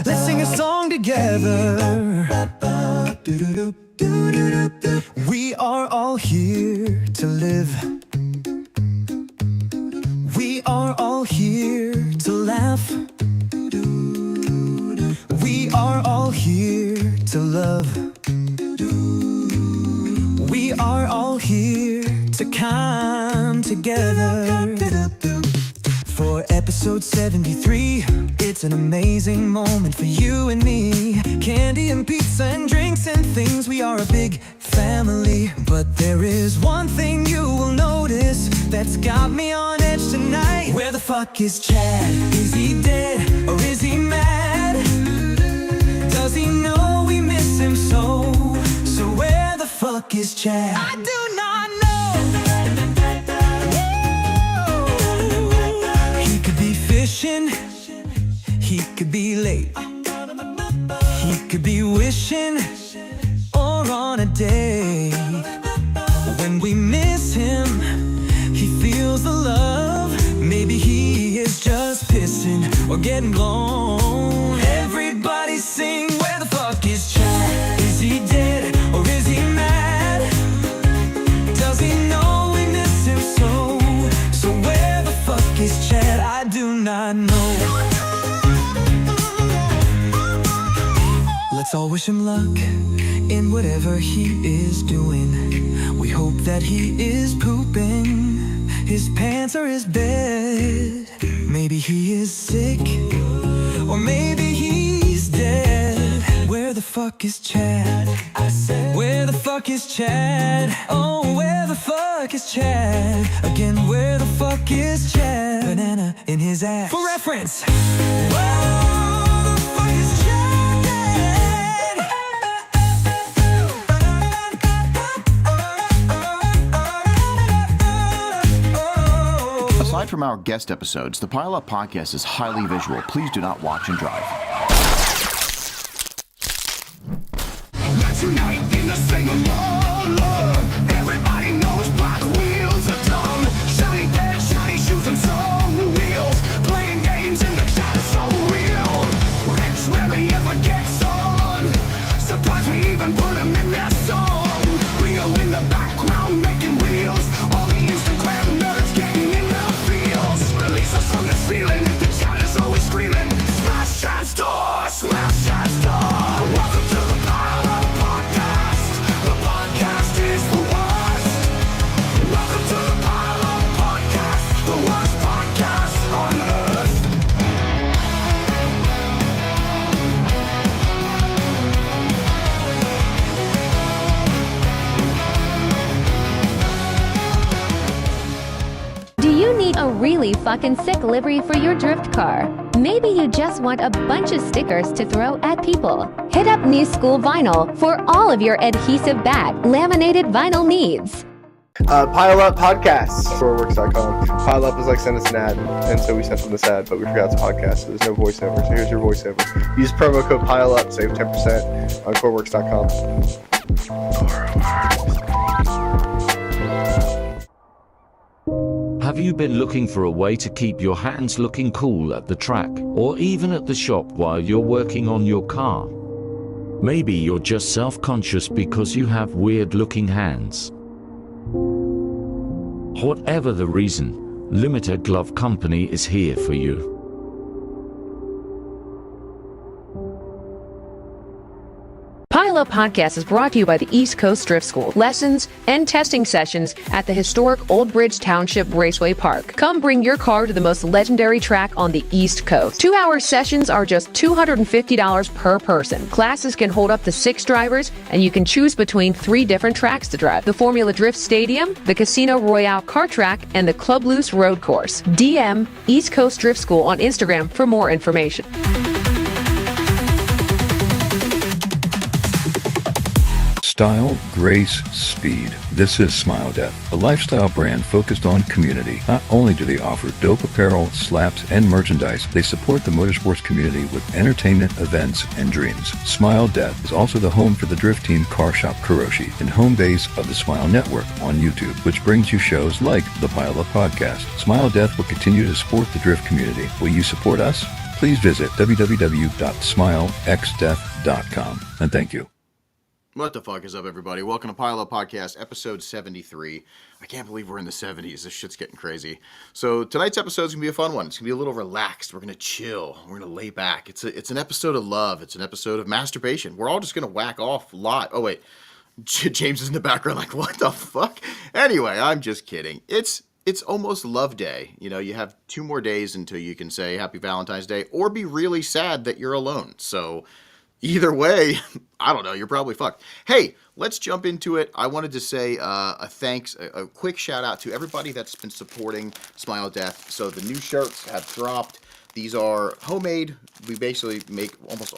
Let's sing a song together. We are all here to live. We are all here to laugh. We are all here to love. We are all here to come together. For episode 73, it's an amazing moment for you and me. Candy and pizza and drinks and things, we are a big family. But there is one thing you will notice that's got me on edge tonight. Where the fuck is Chad? Is he dead or is he mad? Does he know we miss him so? So where the fuck is Chad? I do not know. He could be fishing, he could be late, he could be wishing, or on a date. When we miss him, he feels the love. Maybe he is just pissing or getting blown. Everybody sing, where the fuck is Chad? Is he dead or is he mad? Does he know we miss him so? So where the fuck is Chad? I do not know. Let's all wish him luck in whatever he is doing. We hope that he is pooping his pants or his bed. Maybe he is sick, or maybe he's dead. Where the fuck is Chad? I said, where the fuck is Chad? Oh, where the fuck is Chad? Again, where the fuck is Chad? Banana in his ass. For reference. Whoa, the fuck is Chad? Aside from our guest episodes, the Pile Up Podcast is highly visual. Please do not watch and drive. Let's unite in the sing-along. Everybody knows black wheels are dumb. Shiny pants, shiny shoes, and some wheels. Playing games in the chat is so real. Rich rarely ever gets on. Sometimes we even put them in their song. Rio in the background making reels. All the Instagram nerds getting in the fields. Release us from this feeling. The chat is always screaming. Smash that door, smash that door. Welcome to the Pile Up Podcast. The podcast is the worst. Welcome to the Pile Up Podcast. The worst podcast on earth. Do you need a really fucking sick livery for your drift car? Maybe you just want a bunch of stickers to throw at people. Hit up New School Vinyl for all of your adhesive back laminated vinyl needs. Pile Up Podcasts, StoreWorks.com. Pile Up is like send us an ad, and so we sent them this ad, but we forgot it's a podcast, so there's no voiceover, so here's your voiceover. Use promo code Pile Up, save 10% on StoreWorks.com. Have you been looking for a way to keep your hands looking cool at the track, or even at the shop while you're working on your car? Maybe you're just self-conscious because you have weird-looking hands. Whatever the reason, Limiter Glove Company is here for you. Pile Up Podcast is brought to you by the East Coast Drift School. Lessons and testing sessions at the historic Old Bridge Township Raceway Park. Come bring your car to the most legendary track on the East Coast. 2-hour sessions are just $250 per person. Classes can hold up to 6 drivers, and you can choose between 3 different tracks to drive. The Formula Drift Stadium, the Casino Royale Kart Track, and the Club Loose Road Course. DM East Coast Drift School on Instagram for more information. Style, grace, speed. This is Smile Death, a lifestyle brand focused on community. Not only do they offer dope apparel, slaps, and merchandise, they support the motorsports community with entertainment, events, and dreams. Smile Death is also the home for the drift team Car Shop Kuroshi and home base of the Smile Network on YouTube, which brings you shows like the Pile Up Podcast. Smile Death will continue to support the drift community. Will you support us? please visit www.smilexdeath.com. And thank you. What the fuck is up, everybody? Welcome to Pile Up Podcast, episode 73. I can't believe we're in the 70s. This shit's getting crazy. So tonight's episode is going to be a fun one. It's going to be a little relaxed. We're going to chill. We're going to lay back. It's an episode of love. It's an episode of masturbation. We're all just going to whack off live. Oh, wait. James is in the background like, what the fuck? Anyway, I'm just kidding. It's almost Love Day. You know, you have 2 more days until you can say Happy Valentine's Day or be really sad that you're alone. So either way, I don't know, you're probably fucked. Hey, let's jump into it. I wanted to say a quick shout out to everybody that's been supporting Smile Death. So the new shirts have dropped. These are homemade. We basically make almost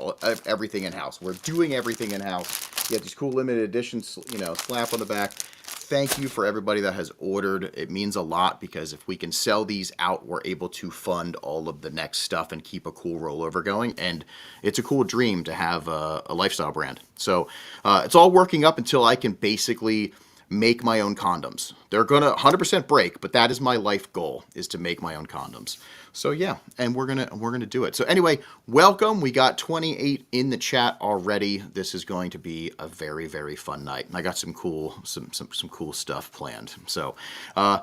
everything in-house. We're doing everything in-house. You have these cool limited editions, slap on the back. Thank you for everybody that has ordered. It means a lot because if we can sell these out, we're able to fund all of the next stuff and keep a cool rollover going. And it's a cool dream to have a lifestyle brand. So it's all working up until I can basically make my own condoms. They're going to 100% break, but that is my life goal, is to make my own condoms. So yeah, and we're gonna do it. So anyway, welcome. We got 28 in the chat already. This is going to be a very, very fun night. And I got some cool stuff planned. So I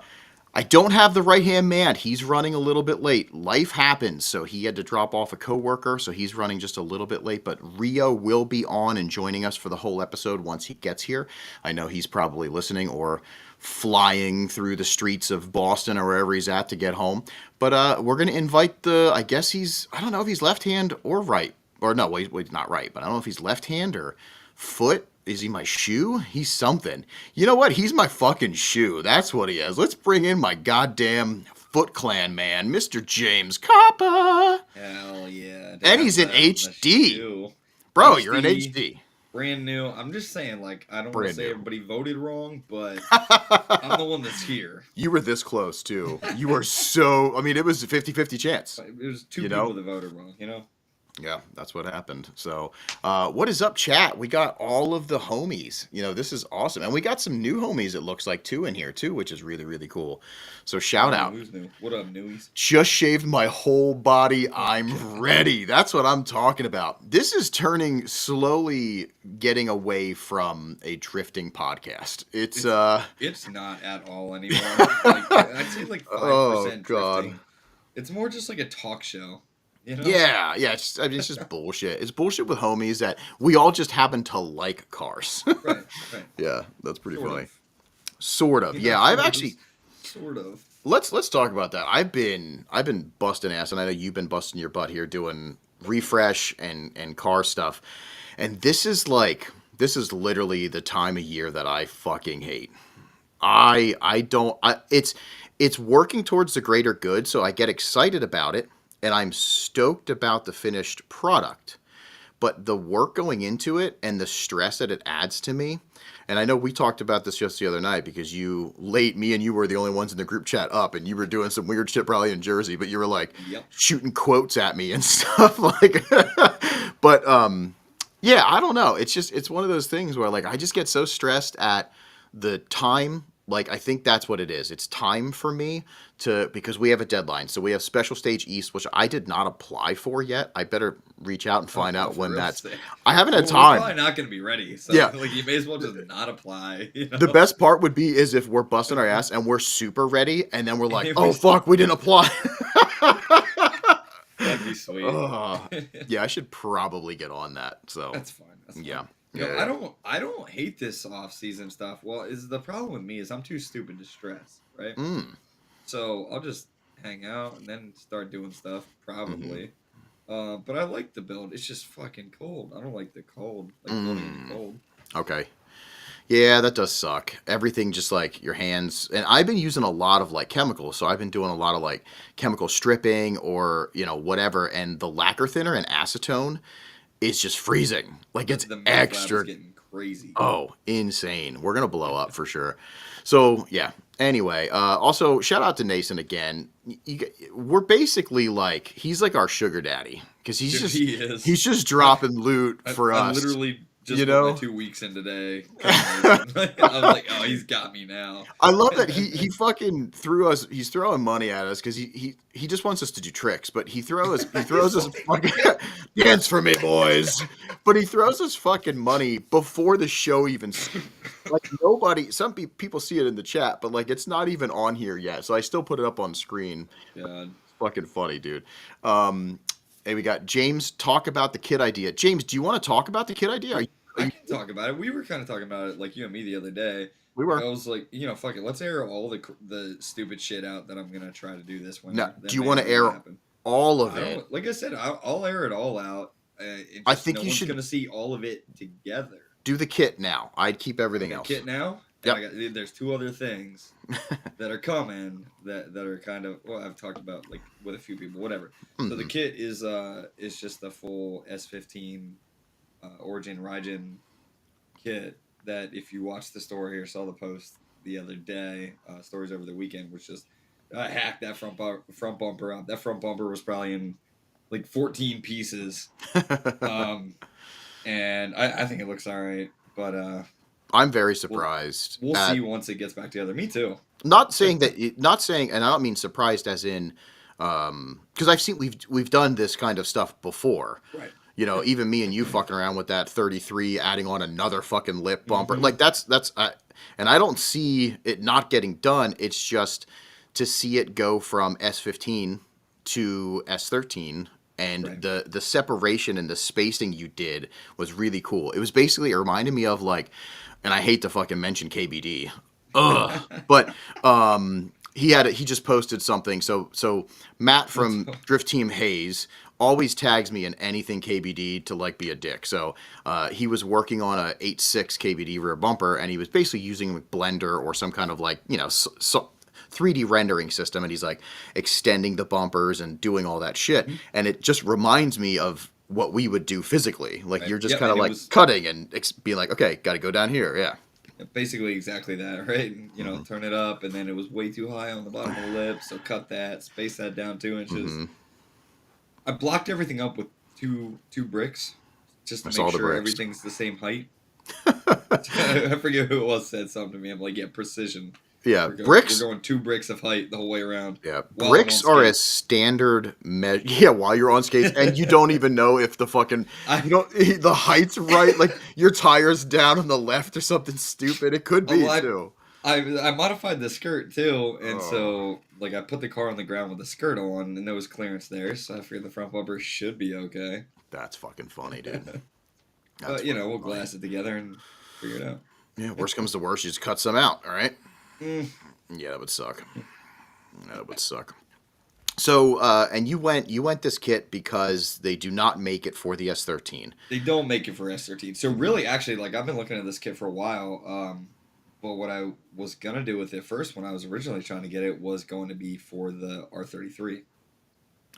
don't have the right-hand man. He's running a little bit late. Life happens, so he had to drop off a coworker, so he's running just a little bit late. But Ryo will be on and joining us for the whole episode once he gets here. I know he's probably listening or flying through the streets of Boston or wherever he's at to get home. But we're going to invite I don't know if he's left hand or right. Or no, wait, not right. But I don't know if he's left hand or foot. Is he my shoe? He's something. You know what? He's my fucking shoe. That's what he is. Let's bring in my goddamn Foot Clan man, Mr. James Coppa. Hell yeah. And he's in HD. Bro, you're in HD. Brand new. I'm just saying, I don't want to say everybody voted wrong, but I'm the one that's here. You were this close, too. You were it was a 50-50 chance. It was 2 people that voted wrong, Yeah, that's what happened. So, what is up, chat? We got all of the homies. This is awesome. And we got some new homies, it looks like, too, in here, too, which is really, really cool. So, shout out. Who's new? What up, newies? Just shaved my whole body. I'm ready. That's what I'm talking about. This is slowly getting away from a drifting podcast. It's not at all anymore. I'd say 5% oh, God. drifting. It's more just like a talk show. Yeah, it's just bullshit. It's bullshit with homies that we all just happen to like cars. Right. Yeah, that's pretty funny. Sort of. Yeah, I've actually sort of. Let's talk about that. I've been busting ass, and I know you've been busting your butt here doing refresh and car stuff. And this is literally the time of year that I fucking hate. It's working towards the greater good, so I get excited about it. And I'm stoked about the finished product, but the work going into it and the stress that it adds to me, and I know we talked about this just the other night because me and you were the only ones in the group chat up, and you were doing some weird shit probably in Jersey, but you were shooting quotes at me and stuff but yeah, I don't know. It's one of those things where I just get so stressed at the time. I think that's what it is. It's time for me because we have a deadline. So we have Special Stage East, which I did not apply for yet. I better reach out and find out when that's. I haven't had time. We're probably not going to be ready. So yeah. You may as well just not apply. The best part would be is if we're busting our ass and we're super ready, and then we're like, oh fuck, we didn't apply. That'd be sweet. Yeah, I should probably get on that. So that's fine. Yeah. I don't hate this off-season stuff. Well, the problem with me is I'm too stupid to stress, right? So I'll just hang out and then start doing stuff, probably. But I like the build. It's just fucking cold. I don't like the cold. Cold. Okay. Yeah, that does suck. Everything just your hands. And I've been using a lot of chemicals. So I've been doing a lot of chemical stripping or, whatever. And the lacquer thinner and acetone is just freezing. It's the extra. Getting crazy. Oh, insane. We're going to blow up for sure. So, yeah. Anyway, also, shout out to Nason again. We're basically he's our sugar daddy. Because he's just dropping loot for us. I'm literally Just You put my know? 2 weeks in today. I was like, oh, he's got me now. I love that he fucking threw us. He's throwing money at us because he just wants us to do tricks. But he throws us fucking dance for me, boys. But he throws us fucking money before the show even. Like nobody. Some people see it in the chat, but like it's not even on here yet. So I still put it up on screen. God. It's fucking funny, dude. Hey, we got James. Talk about the kid idea. James, do you want to talk about the kid idea? I can talk about it. We were kind of talking about it, like you and me, the other day. We were. I was like, fuck it. Let's air all the stupid shit out that I'm gonna try to do this winter. Now, That do you may want to or may air not happen. all of I it? don't, like I said, I'll air it all out. I think no you one's should gonna see all of it together. do the kit now. I'd keep everything else. Kit now. Yep. There's 2 other things that are coming that are kind of I've talked about like with a few people, whatever. So the kit is just the full S15 Origin Raijin kit that if you watch the story or saw the post the other day, stories over the weekend, which just hacked that front bumper up. That front bumper was probably in like 14 pieces, and I think it looks all right, but I'm very surprised. We'll see once it gets back together. Me too. Not saying, and I don't mean surprised as in, because I've seen we've done this kind of stuff before. Right. You know, even me and you fucking around with that 33, adding on another fucking lip bumper. Like that's and I don't see it not getting done. It's just to see it go from S15 to S13. And the separation and the spacing you did was really cool. It was basically, it reminded me of like, and I hate to fucking mention KBD. Ugh. But he just posted something. So Matt from Drift Team Hayes always tags me in anything KBD to like be a dick. So he was working on a 8.6 KBD rear bumper, and he was basically using Blender or some kind of like, 3D rendering system, and he's like extending the bumpers and doing all that shit. And it just reminds me of what we would do physically. Like you're just kind of like cutting and being like, okay, got to go down here. Yeah. Basically exactly that, right? Turn it up, and then it was way too high on the bottom of the lip, so cut that, space that down 2 inches. I blocked everything up with two bricks, just to make sure everything's the same height. I forget who it was said something to me. I'm like, yeah, precision. Yeah, bricks. We're going 2 bricks of height the whole way around. Yeah, bricks are a standard measure. Yeah, while you're on skates, and you don't even know if the fucking the height's right. Like your tire's down on the left or something stupid. It could be too. I modified the skirt too, and so like I put the car on the ground with the skirt on, and there was clearance there, so I figured the front bumper should be okay. That's fucking funny, dude. But we'll glass it together and figure it out. Yeah, worst comes to worst, you just cut some out. All right. Yeah, that would suck. That would suck. So, and you went this kit because they do not make it for the S13. They don't make it for S13. So really, actually, like I've been looking at this kit for a while. But what I was gonna do with it first, when I was originally trying to get it, was going to be for the R33.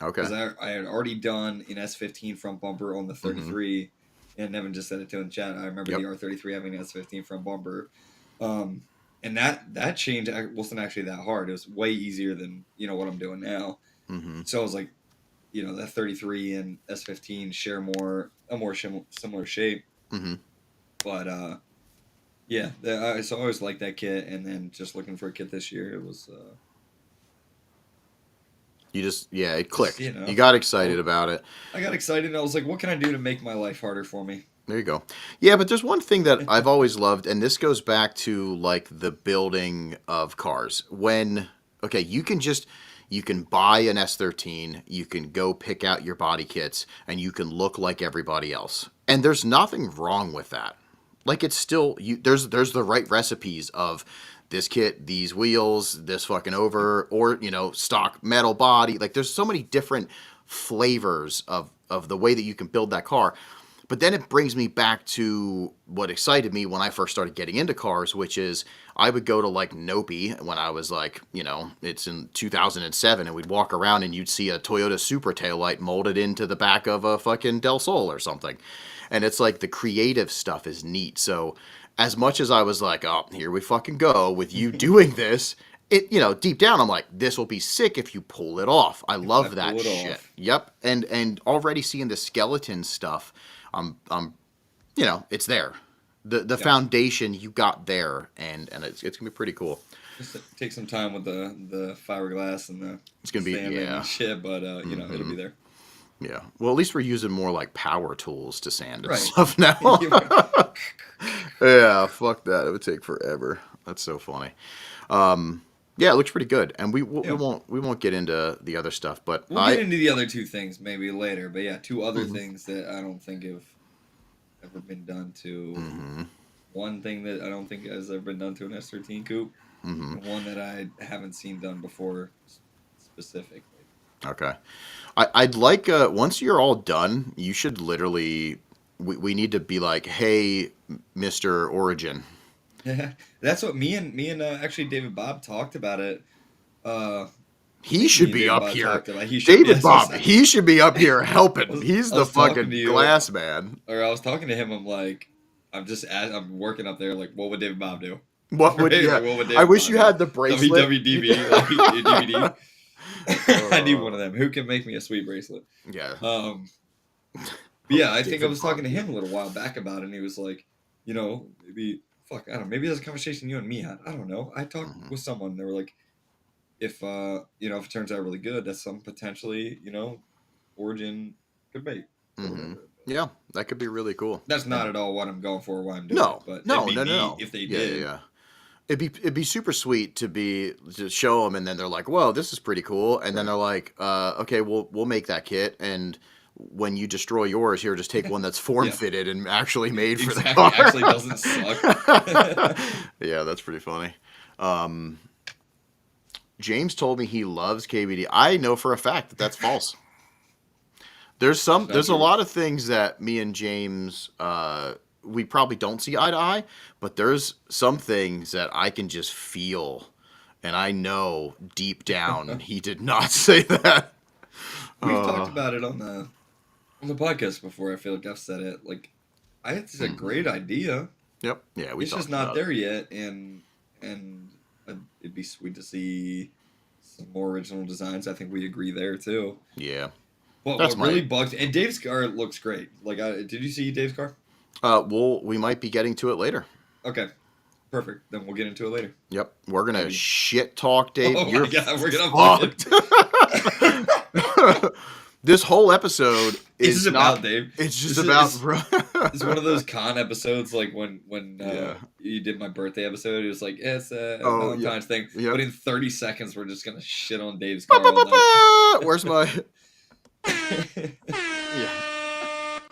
Okay. Because I had already done an S15 front bumper on the 33, and Nevin just said it too in the chat. I remember the R33 having an S15 front bumper. And that change wasn't actually that hard. It was way easier than what I'm doing now. So I was like, that 33 and S15 share a more similar shape. But so I always liked that kit, and then just looking for a kit this year, it was. It clicked. You got excited about it. I got excited, and I was like, what can I do to make my life harder for me? There you go. Yeah, but there's one thing that I've always loved, and this goes back to like the building of cars. You can buy an S13, you can go pick out your body kits, and you can look like everybody else. And there's nothing wrong with that. Like it's still there's the right recipes of this kit, these wheels, this fucking or stock metal body. Like there's so many different flavors of the way that you can build that car. But then it brings me back to what excited me when I first started getting into cars, which is I would go to like Nopi when I was like, it's in 2007, and we'd walk around and you'd see a Toyota Supra taillight molded into the back of a fucking Del Sol or something. And it's like the creative stuff is neat. So as much as I was like, oh, here we fucking go with you doing this, deep down I'm like, this will be sick if you pull it off. I love that shit. Yep. And already seeing the skeleton stuff, I'm you know, it's there. The foundation you got there, and it's gonna be pretty cool. Just take some time with the fiberglass and the It's gonna be sanding and shit, but you know, it'll be there. Yeah. Well, at least we're using more like power tools to sand and Right. stuff now. Yeah, fuck that. It would take forever. That's so funny. Yeah, it looks pretty good, and we won't get into the other stuff, but We'll get into the other two things maybe later. But yeah, two other things that I don't think have ever been done to. One thing that I don't think has ever been done to an S13 coupe, and one that I haven't seen done before specifically. Okay. I'd like once you're all done, you should literally we need to be like, hey, Mr. Origin. Yeah, that's what me and actually David Bob talked about it. He should Me and be David up Bob here. talked about- he should- David yes, Bob, I was- he should be up here helping. was- He's I the was talking fucking to you. glass man. Or I was talking to him. I'm like, I'm working up there. Like, what would David Bob do? What would Right? yeah? Like, what would I David wish Bob you do? had the bracelet. WWDB, like, DVD. I need one of them. Who can make me a sweet bracelet? Yeah. But yeah, I think I David was talking to Bob. him a little while back about it, and he was like, you know, maybe I don't know, maybe there's a conversation you and me had. I don't know. I talked with someone. They were like, if you know, if it turns out really good, that's some potentially, you know, Origin could make. or whatever. Yeah, that could be really cool. That's not at all what I'm going for. Why I'm doing No, it, but no, it'd be no. neat if they Yeah, did. yeah. It'd be super sweet to show them, and then they're like, "Whoa, this is pretty cool," and then they're like, "Okay, we'll make that kit, and when you destroy yours, here, just take one that's form fitted and actually made for the Exactly. car." Actually doesn't suck. Yeah, that's pretty funny. James told me he loves KBD. I know for a fact that that's false. There's a lot of things that me and James we probably don't see eye to eye, but there's some things that I can just feel, and I know deep down he did not say that. We've talked about it on the podcast before. I feel like I've said it. Like, I think it's a great idea. Yep. Yeah, we It's talked just not about there yet, and it'd be sweet to see some more original designs. I think we agree there too. Yeah. But That's what really bugs, and Dave's car looks great. Like, did you see Dave's car? We might be getting to it later. Okay, perfect. Then we'll get into it later. Yep. We're gonna shit talk Dave. Oh You're my god, we're gonna fucked. This whole episode It's is just not about Dave. It's just This about. It's one of those con episodes, like when Yeah. you did my birthday episode. It was like, it's a Oh, Valentine's thing. Yep. But in 30 seconds, we're just gonna shit on Dave's car all night. Where's my?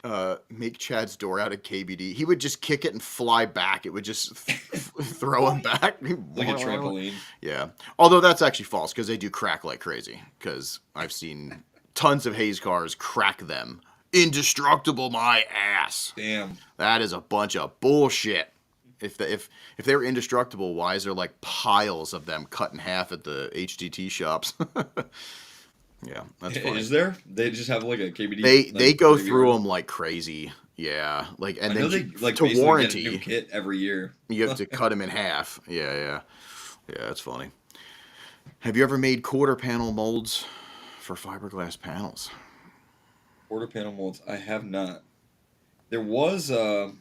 Yeah. Make Chad's door out of KBD. He would just kick it and fly back. It would just throw him back. Like a trampoline. Yeah. Although that's actually false because they do crack like crazy. Because I've seen tons of Hayes cars crack them. Indestructible, my ass. Damn. That is a bunch of bullshit. If they were indestructible, why is there like piles of them cut in half at the HDT shops? Yeah, that's funny. Is there? They just have like a KBD. They like, go graveyard. through them like crazy. Yeah, like and I know then they like to basically warranty, get a new kit every year. you have to cut them in half. Yeah. That's funny. Have you ever made quarter panel molds for fiberglass panels? Quarter panel molds. I have not. There was so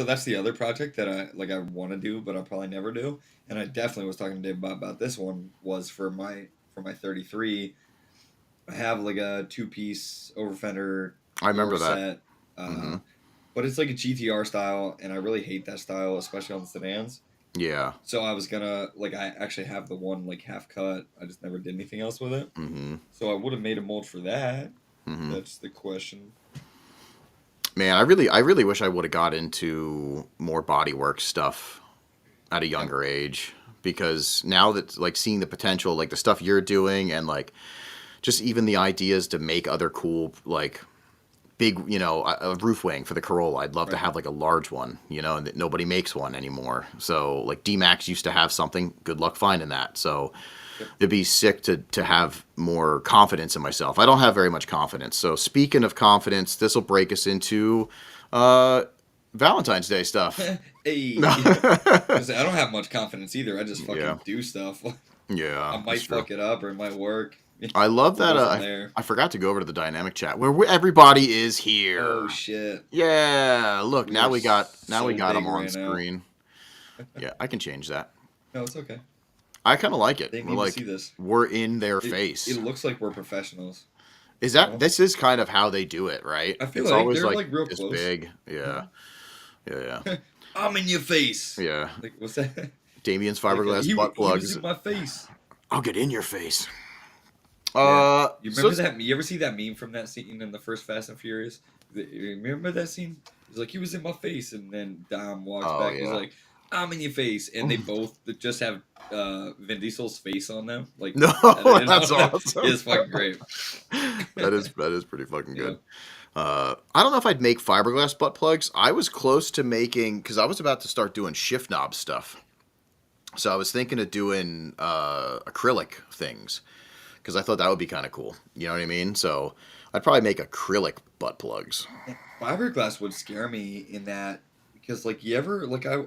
that's the other project that I want to do, but I'll probably never do. And I definitely was talking to Dave about this one. Was for my 33. I have like a 2-piece over fender. I remember that. Set, but it's like a GTR style, and I really hate that style, especially on the sedans. Yeah. So I was gonna I actually have the one like half cut. I just never did anything else with it. So I would have made a mold for that. That's the question. Man, I really wish I would have got into more bodywork stuff at a younger age, because now that like seeing the potential, like the stuff you're doing, and like just even the ideas to make other cool like big, you know, a roof wing for the Corolla. I'd love to have like a large one, you know, and that nobody makes one anymore. So like D-Max used to have something. Good luck finding that. So it'd be sick to have more confidence in myself. I don't have very much confidence. So speaking of confidence, this will break us into Valentine's Day stuff. Hey, I don't have much confidence either. I just fucking do stuff. Yeah, I might fuck it up or it might work. I love It that. wasn't there. I forgot to go over to the dynamic chat where everybody is here. Oh shit. Yeah, look, We now are we got so them big on right now. screen. Yeah, I can change that. No, it's okay. I kind of like it. They We're need to like see this. we're in their It face. looks like we're professionals. Is you that know? this is kind of how they do it, right? I feel It's like always they're like like real this close. big. Yeah. Yeah, yeah. I'm in your face. Yeah. Like what's that? Damien's Like, fiberglass butt he was plugs. in my face. I'll get in your face. Yeah. You remember so- that? You ever see that meme from that scene in the first Fast and Furious? You remember that scene? He's like, he was in my face, and then Dom walks Oh, back. He's yeah. like, I'm in your face, and they both just have Vin Diesel's face on them. Like, No, edited that's on them. awesome. It's fucking great. that is pretty fucking Yeah. good. I don't know if I'd make fiberglass butt plugs. I was close to making because I was about to start doing shift knob stuff. So I was thinking of doing acrylic things because I thought that would be kind of cool. You know what I mean? So I'd probably make acrylic butt plugs. Fiberglass would scare me in that because, like, you ever like I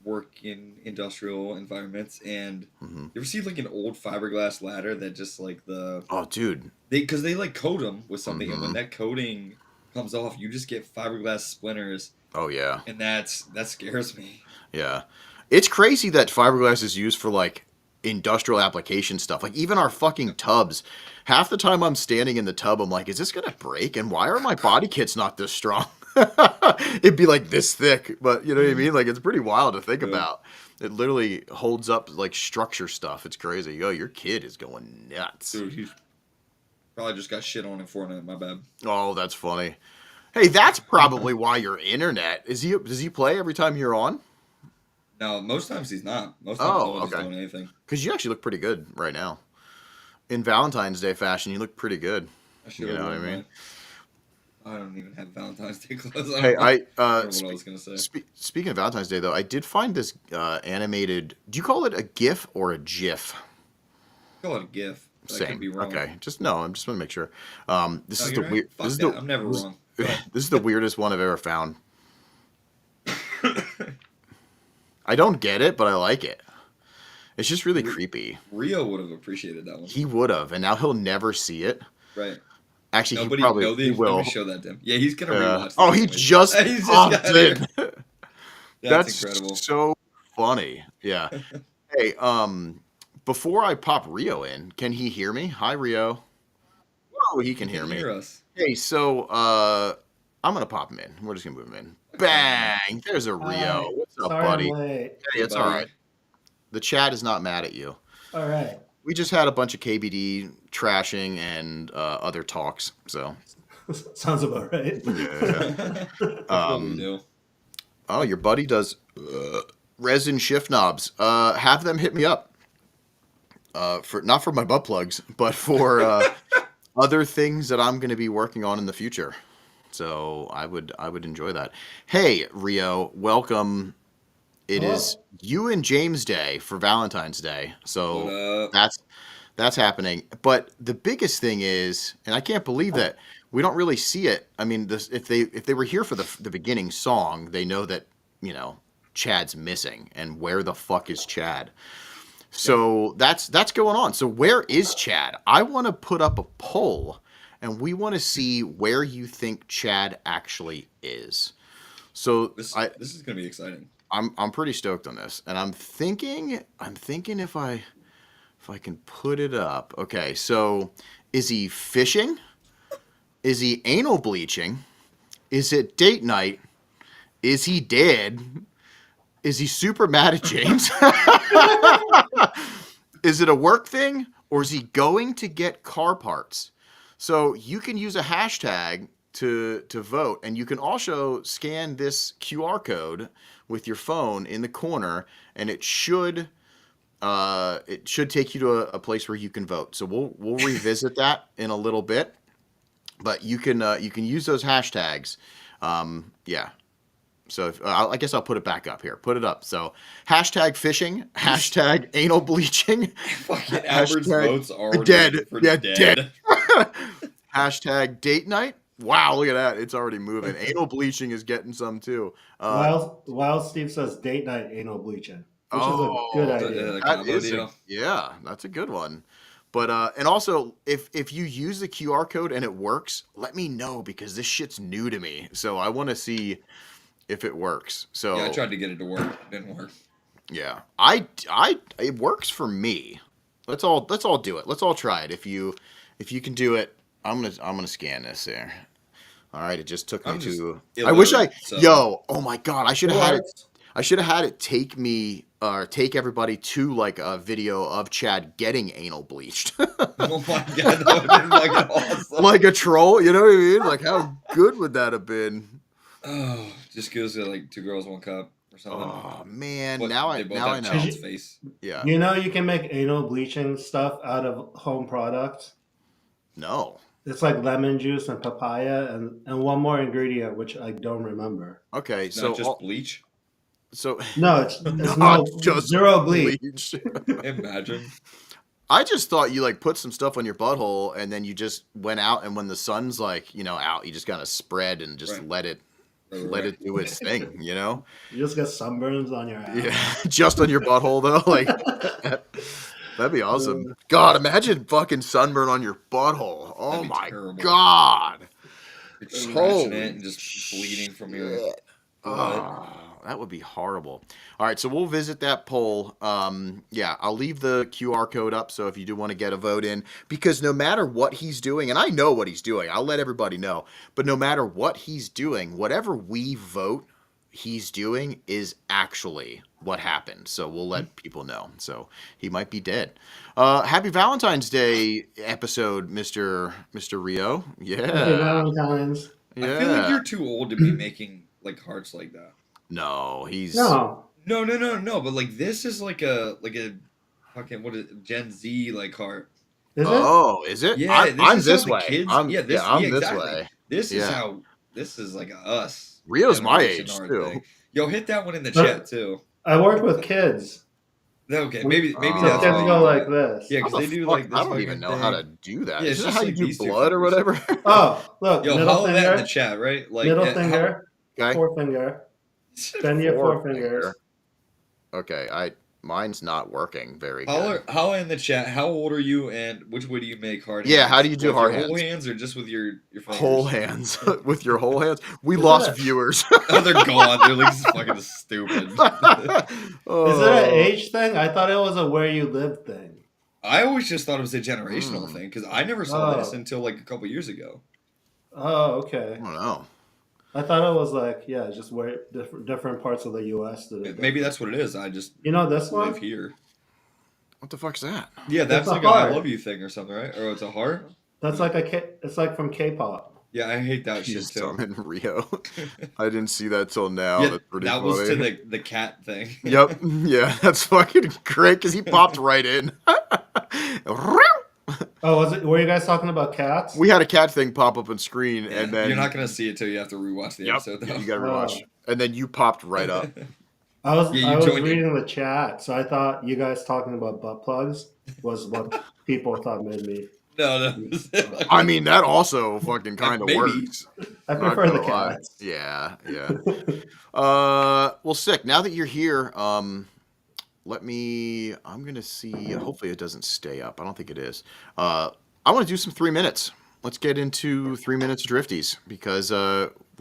work in industrial environments, and you ever see like an old fiberglass ladder that just like Oh, dude. because they like coat them with something, and when that coating comes off, you just get fiberglass splinters, Oh, yeah. and that scares me. Yeah. It's crazy that fiberglass is used for like industrial application stuff. Like even our fucking tubs. Half the time I'm standing in the tub, I'm like, is this gonna break? And why are my body kits not this strong? It'd be like this thick, but you know what I mean? Like it's pretty wild to think about. It literally holds up like structure stuff. It's crazy. Yo, your kid is going nuts. Dude, he's probably just got shit on in Fortnite. My bad. Oh, that's funny. Hey, that's probably why your internet does he play every time you're on? No, most times he's not. Most times no one's okay. doing anything. Because you actually look pretty good right now. In Valentine's Day fashion, you look pretty good. I should You know what I mean? I don't even have Valentine's Day clothes. Hey, I don't know what I was gonna say. speaking of Valentine's Day though, I did find this animated. Do you call it a GIF or a GIF? Call it a GIF. I Same. could be wrong. Okay. Just no. I'm just want to make sure. This No, is you're the right. weird. Fuck This is that. the. I'm never wrong. Go ahead. This is the weirdest one I've ever found. I don't get it, but I like it. It's just really creepy. Rio would have appreciated that one. He would have, and now he'll never see it. Right. Actually, Nobody he probably know he Let will. me show that to him. Yeah, he's gonna rewatch. Oh, this he anyway. just He's just popped got in. here. That's incredible. so funny. Yeah. Hey, before I pop Rio in, can he hear me? Hi, Rio. Oh, he can hear me. Hear us. Hey, so I'm gonna pop him in. We're just gonna move him in. Bang! There's a Rio. Hi. What's up, Sorry buddy? I'm late. Hey, it's all right. The chat is not mad at you. All right. We just had a bunch of KBD trashing and other talks. So Sounds about right. yeah. What we do. Oh, your buddy does resin shift knobs. Have them hit me up. For not for my butt plugs, but for other things that I'm going to be working on in the future. So I would enjoy that. Hey, Rio, welcome. It is You and James Day for Valentine's Day. What So up? that's happening. But the biggest thing is, and I can't believe that we don't really see it. I mean, if they were here for the beginning song, they know that, you know, Chad's missing, and where the fuck is Chad? So that's going on. So where is Chad? I want to put up a poll, and we want to see where you think Chad actually is. So This is gonna be exciting. I'm pretty stoked on this, and I'm thinking if I can put it up. Okay, so is he fishing? Is he anal bleaching? Is it date night? Is he dead? Is he super mad at James? Is it a work thing, or is he going to get car parts? So you can use a hashtag to vote, and you can also scan this QR code with your phone in the corner, and it should take you to a place where you can vote. So we'll revisit that in a little bit, but you can use those hashtags. Yeah. So I guess I'll put it back up here. Put it up. So hashtag fishing, hashtag anal bleaching, Fucking Albert's hashtag votes are dead. for Yeah, dead. dead. Hashtag date night. Wow, look at that. It's already moving. Anal bleaching is getting some too. While Steve says date night anal bleaching, which is a good idea. The combo deal. Yeah, that's a good one. But and also, if you use the QR code and it works, let me know because this shit's new to me. So I want to see if it works. So Yeah, I tried to get it to work. It didn't work. yeah, it works for me. Let's all do it. Let's all try it. If you can do it, I'm gonna scan this there. All right, it just took me to. I wish oh my god, I should have had it. I should have had it take me or take everybody to like a video of Chad getting anal bleached. Oh my god, that would have been fucking awesome. Like a troll, you know what I mean? Like how good would that have been? Oh, just goes to like 2 girls, 1 cup or something. Oh man, But now they I both now I have know. Chad's face. Yeah. You know you can make anal bleaching stuff out of home products. No. It's like lemon juice and papaya and one more ingredient which I don't remember. Okay, It's so not just bleach. so No, it's not no just zero bleach. bleach. Imagine. I just thought you like put some stuff on your butthole and then you just went out and when the sun's like, out, you just kind of spread and just Right. let it Right. do its thing, you know? You just get sunburns on your ass. Yeah, just on your butthole though, like that'd be awesome. God, imagine fucking sunburn on your butthole. Oh That'd be my terrible. god. You're scratching Holy it and just bleeding from your shit. blood. Oh, that would be horrible. All right, so we'll visit that poll. Yeah, I'll leave the QR code up, so if you do want to get a vote in, because no matter what he's doing, and I know what he's doing, I'll let everybody know, but no matter what he's doing, whatever we vote he's doing is actually what happened. So we'll let people know. So he might be dead. Happy Valentine's Day episode, Mr. Ryo. Happy Yeah. Valentine's. Yeah. I feel like you're too old to be making like hearts like that. No, he's No. No. But like this is like a fucking what is it, Gen Z like heart. Is it? Oh, is it? Yeah, I'm is this how the way. kids- I'm yeah, this, I'm yeah, this exactly. way. This is Yeah. how this is like a us. Rio's my generation age art too. thing. Yo, hit that one in the chat too. I work with kids. Okay, maybe So So that's kids why go you- like this. Yeah, How because the they do fuck- like this. I don't even know how to fucking do that. Yeah, it's Isn't that just how you like do these two blood or fingers. whatever? Oh, look, thing. Yo, middle follow that in the finger, chat, right? Like middle how- finger, Okay. forefinger. Bend your forefingers. Okay, mine's not working very Holler, good. holler in the chat. How old are you, and which way do you make hard? Yeah, hands? how do you do With hard your whole hands? hands, or just with your fingers? Whole hands with your whole hands. We Is lost that- viewers. Oh, they're gone. They're like fucking stupid. Is Oh. it an age thing? I thought it was a where you live thing. I always just thought it was a generational Mm. thing because I never saw this Oh. until like a couple years ago. Oh, okay. I don't know. I thought it was like, yeah, just where different parts of the U.S. did it. Maybe that's what it is. I just You know this live one? here. What the fuck's that? Yeah, that's a like a I heart. love you thing or something, right? Or it's a heart. That's like it's like from K-pop. Yeah, I hate that shit He's too. summon Rio. I didn't see that till now. Yeah, That's pretty that funny. was to the cat thing. Yep. Yeah, that's fucking great because he popped right in. Oh, was it? Were you guys talking about cats? We had a cat thing pop up on screen, Yeah, and then you're not gonna see it till you have to rewatch the Yep, episode. Though. you got to Oh. rewatch. And then you popped right up. I was Yeah, you I was joined in. reading the chat, so I thought you guys talking about butt plugs was what people thought made me. No. I mean, that also fucking kind of Maybe. works. I Not prefer the gonna lie. cats. Yeah. Well, sick. Now that you're here, I'm gonna see. Hopefully, it doesn't stay up. I don't think it is. I want to do some 3 minutes. Let's get into 3 minutes drifties because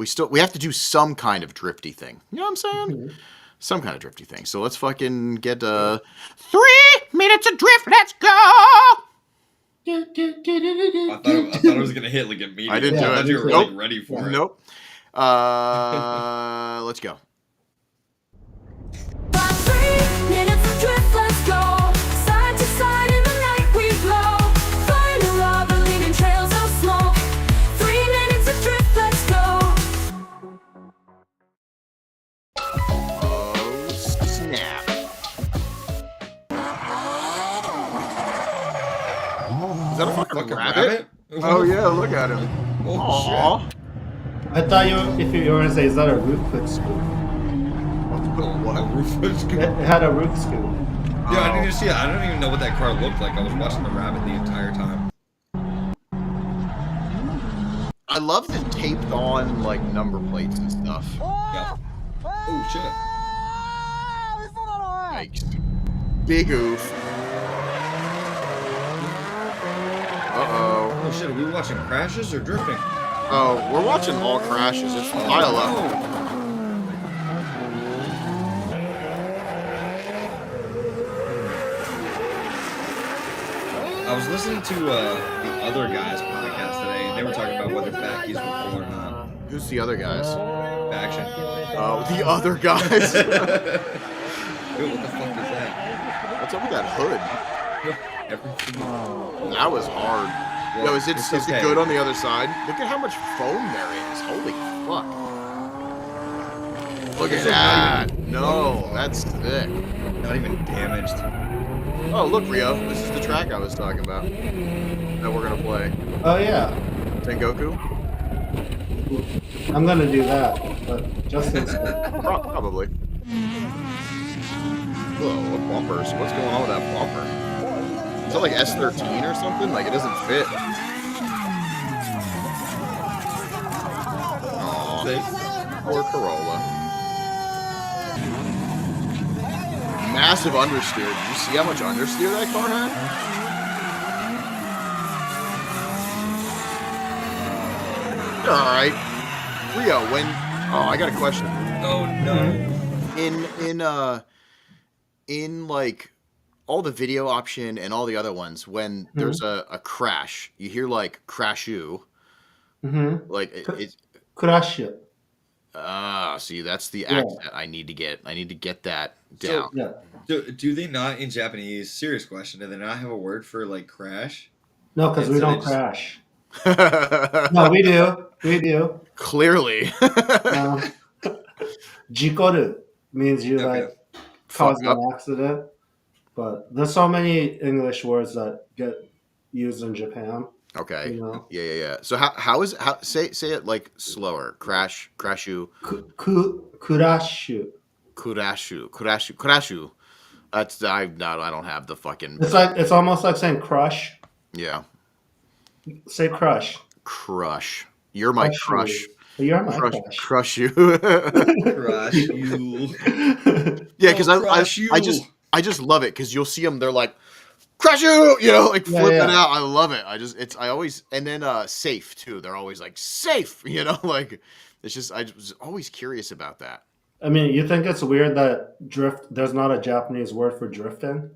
we have to do some kind of drifty thing. You know what I'm saying? Mm-hmm. Some kind of drifty thing. So let's fucking get 3 minutes of drift. Let's go. I thought it was gonna hit like immediately. I didn't do I it. thought you were Nope. like ready for it. Nope. Let's go. 3 minutes of drift, let's go. Side to side in the night we blow. Find a lover, leaving trails of smoke. 3 minutes of drift, let's go. Oh, snap. Is that a fucking Fucking rabbit? rabbit? Oh, yeah, look at him. Oh Aw. I thought if you were gonna say, is that a root foot scoop? shit. It had a root scoop. Yeah, I didn't even see it. I don't even know what that car looked like. I was watching the rabbit the entire time. I love the taped on, like, number plates and stuff. Yeah. Oh shit. Yikes. Big oof. Uh-oh. Oh shit, are we watching crashes or drifting? Oh, we're watching all crashes. It's pile up. I was listening to the other guys' podcast today, and they were talking about whether backies were cool or not. Who's the other guys? Faction. Oh, the other guys. Dude, what the fuck is that? What's up with that hood? Everything. That was hard. Well, Yo, is it it's okay. Good on the other side? Look at how much foam there is. Holy fuck. Look at that. No, that's thick. Not even damaged. Oh, look, Ryo. This is the track I was talking about that we're going to play. Oh yeah, Tengoku? I'm gonna do that, but just instead. Probably. Whoa, what bumpers? What's going on with that bumper? Is that like S13 or something? Like, it doesn't fit. Aw, poor Corolla. Massive understeer. Did you see how much understeer that car had? Alright. Ryo, when... Oh, I got a question. Oh no. In like all the video option and all the other ones, when there's a crash, you hear like crashu. Like it's Crash it. see, that's the accent I need to get. I need to get that down. Yeah. Do they not in Japanese? Serious question. Do they not have a word for like crash? No, because we So they don't just- crash. No, we do. We do. Clearly. Jikoru means you Okay. like cause Fuck up. an accident. But there's so many English words that get used in Japan. Okay. You know? Yeah. So how is how say it like slower? Crashu, Kurashu. kurashu. That's I don't have the fucking It's almost like saying crush. yeah. Say crush. Crush. You're my crush. You're my Crush, crush. crush you. Crush you. Yeah, because Crush you. I just love it because you'll see them. They're like, crush you, like flipping out. I love it. I always and then safe too. They're always like safe, like it's just I was always curious about that. I mean, you think it's weird that there's not a Japanese word for drifting?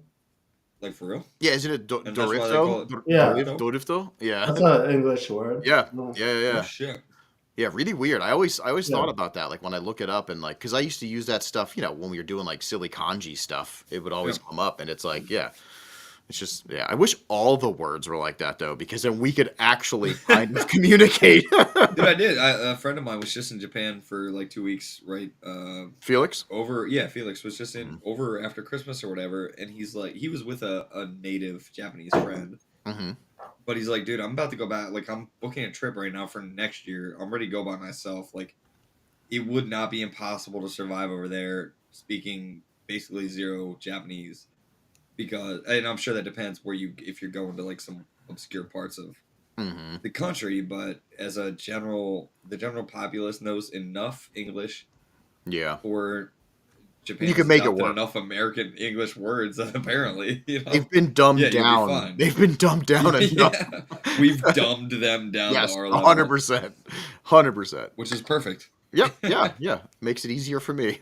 Like for real? Yeah, isn't it And that's why they call dorifto? it Yeah. Dorifto. Yeah. That's an English word. Yeah. No. Yeah. Oh, shit. Yeah, really weird. I always Yeah. thought about that, like when I look it up and like, because I used to use that stuff, when we were doing like silly kanji stuff, it would always come up, and it's like, it's just, I wish all the words were like that though, because then we could actually kind of communicate. Dude, I did. A friend of mine was just in Japan for like 2 weeks, right? Felix? Felix was just in over after Christmas or whatever, and he's like, he was with a native Japanese friend. Mm-hmm. But he's like, dude, I'm about to go back. Like, I'm booking a trip right now for next year. I'm ready to go by myself. Like, it would not be impossible to survive over there speaking basically zero Japanese. Because, and I'm sure that depends if you're going to like some obscure parts of the country. But as the general populace knows enough English for Japan. You can make it work. Enough American English words, apparently. They've been dumbed you'll be down. fine. They've been dumbed down enough. We've dumbed them down Yes, to our level. 100%. 100%. Which is perfect. Yep, yeah. Makes it easier for me.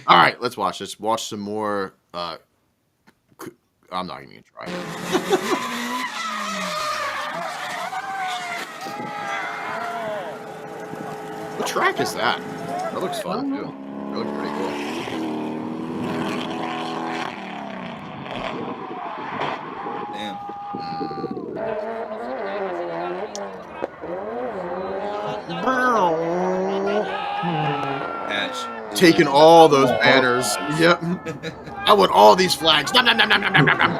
All right, let's watch this. Watch some more. I'm not even going to try it. What track is that? That looks fun, too. That looks pretty cool. Damn. Patch. Taking all those banners. Yep. I want all these flags. Nom, nom, nom, nom, nom, nom, nom, nom.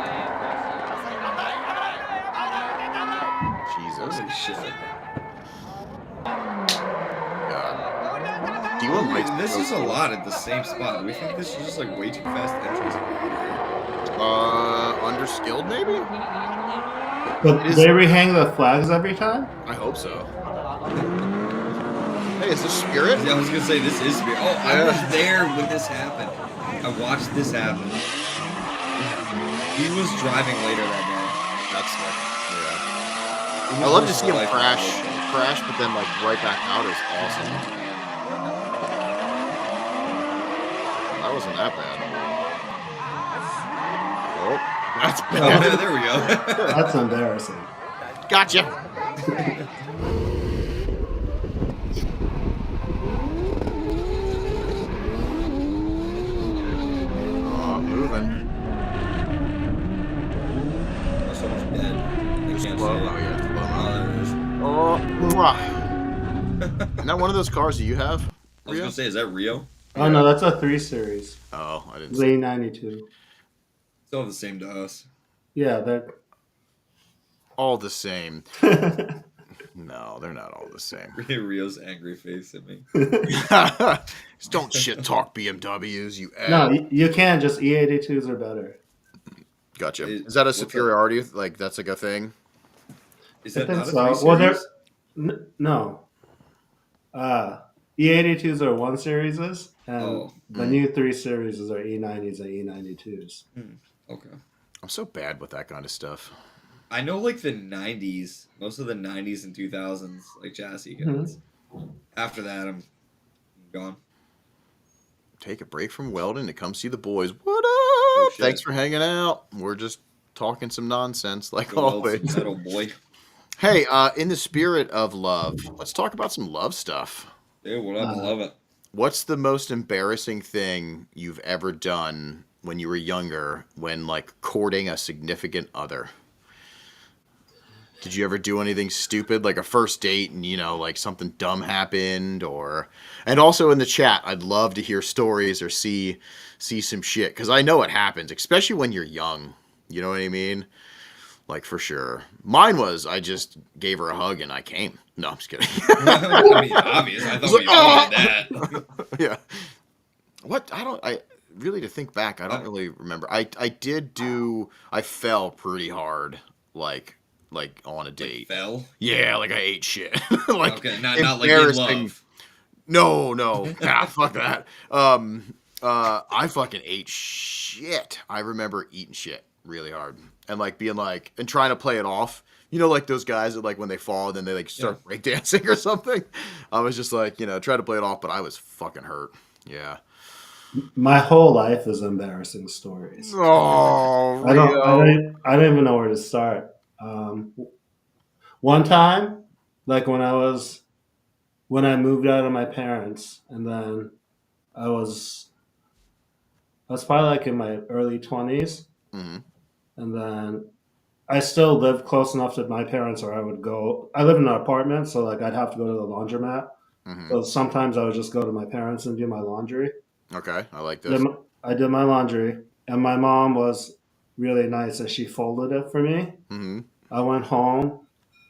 Jesus. Holy shit. God. Do you want lights? This is a lot at the same spot. Do we think this is just like way too fast entrance? Underskilled maybe? But they rehang the flags every time? I hope so. Hey, is this Spirit? Yeah, I was gonna say this is Spirit. Oh, I was there when this happened. I watched this happen. He was driving later that That's sick. I love to see him Life crash, but then like right back out is awesome. That wasn't that bad. Oh, that's Oh, bad. there we go. That's embarrassing. Gotcha. Oh, moving. Oh, someone's dead. They can't Slow. see it. Oh yeah. Oh, there it is. Oh, mwah. Isn't that one of those cars that you have? I was Rio? gonna say, is that Rio? Oh no, that's a 3 Series. Oh, I didn't It's see. A92. Still the same to us. Yeah, they're. All the same. No, they're not all the same. Rio's angry face at me. Just don't shit talk BMWs, you No, ass. you can't. Just E82s are better. Gotcha. Is- Is that a what's superiority? Like that's like a thing? Is I that think not a so. 3 Well, Series? no. E82s are 1 Series, and Oh. the new 3 Series are E90s and E92s. Okay. I'm so bad with that kind of stuff. I know, like the '90s, most of the '90s and 2000s, like chassis guns. After that, I'm gone. Take a break from welding to come see the boys. What Oh, up? shit. Thanks for hanging out. We're just talking some nonsense like Go weld some always. metal, boy. Hey, in the spirit of love, let's talk about some love stuff. Dude, what up? I love it. What's the most embarrassing thing you've ever done when you were younger when like courting a significant other? Did you ever do anything stupid like a first date and like something dumb happened or and also in the chat I'd love to hear stories or see some shit cuz I know it happens especially when you're young. You know what I mean? Like for sure. Mine was I just gave her a hug and I came. No, I'm just kidding. I mean, obvious. I thought we all did that. Yeah. What? I really to think back, I don't really remember. I fell pretty hard like on a date. Fell? Yeah, like I ate shit. Like Okay, not like in embarrassing. love. No. Fuck that. I fucking ate shit. I remember eating shit really hard and like being like and trying to play it off. You know, like those guys that like when they fall, then they like start breakdancing or something. I was just like, try to play it off, but I was fucking hurt. Yeah. My whole life is embarrassing stories. Oh, I Rio. don't even know where to start. One time, like when I moved out of my parents, and then I was probably like in my early 20s, Mhm. and then I still lived close enough to my parents, or I would go. I live in an apartment, so like I'd have to go to the laundromat. Mhm. So sometimes I would just go to my parents and do my laundry. Okay, I like this. I did my laundry, and my mom was really nice, and she folded it for me. Mm-hmm. I went home,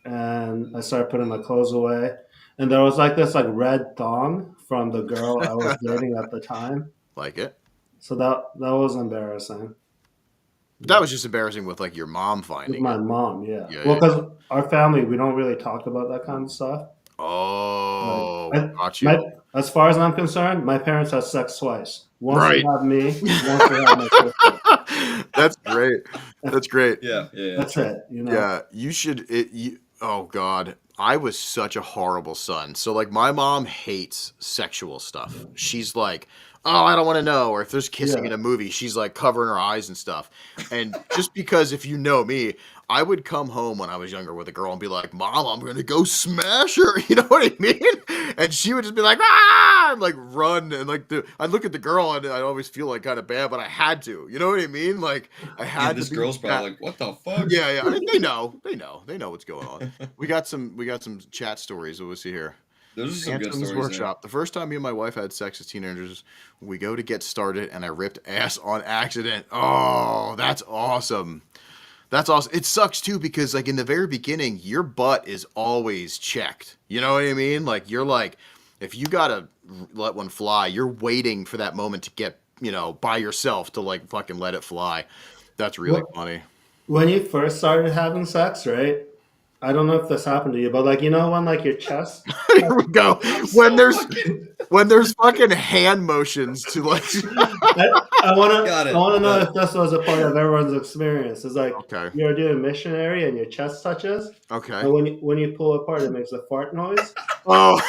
and I started putting my clothes away, and there was like this like red thong from the girl I was dating at the time. Like it. So that was embarrassing. That was just embarrassing with like your mom With finding my it. mom, yeah. Yeah, Well, yeah. because our family, we don't really talk about that kind of stuff. Oh, Like, got you. as far as I'm concerned, my parents had sex twice. Once Right. they had me, once they had my sister. That's great. That's great. Yeah. That's it. You know. Yeah, you should. Oh God, I was such a horrible son. So like, my mom hates sexual stuff. She's like, oh, I don't want to know. Or if there's kissing Yeah. in a movie, she's like covering her eyes and stuff. And just because if you know me, I would come home when I was younger with a girl and be like, Mom, I'm gonna go smash her. You know what I mean? And she would just be like, ah, and like run and like I'd look at the girl and I'd always feel like kind of bad, but I had to. You know what I mean? Like I had And this to. Be girl's probably like, what the fuck? Yeah. I mean, they know what's going on. We got some chat stories. What was see here? Those are some good Phantom's stories. Workshop. The first time me and my wife had sex as teenagers, we go to get started, and I ripped ass on accident. Oh, that's awesome. That's awesome. It sucks too because like in the very beginning, your butt is always checked. You know what I mean? Like you're like, if you gotta let one fly, you're waiting for that moment to get by yourself to like fucking let it fly. That's really funny. When you first started having sex, right? I don't know if this happened to you, but like you know when like your chest. Here we go. When there's fucking hand motions to like. I want Got to. it. I want to know Got if this was a part of everyone's experience. It's like Okay. you're doing missionary and your chest touches, Okay. and when you pull apart, it makes a fart noise. Oh.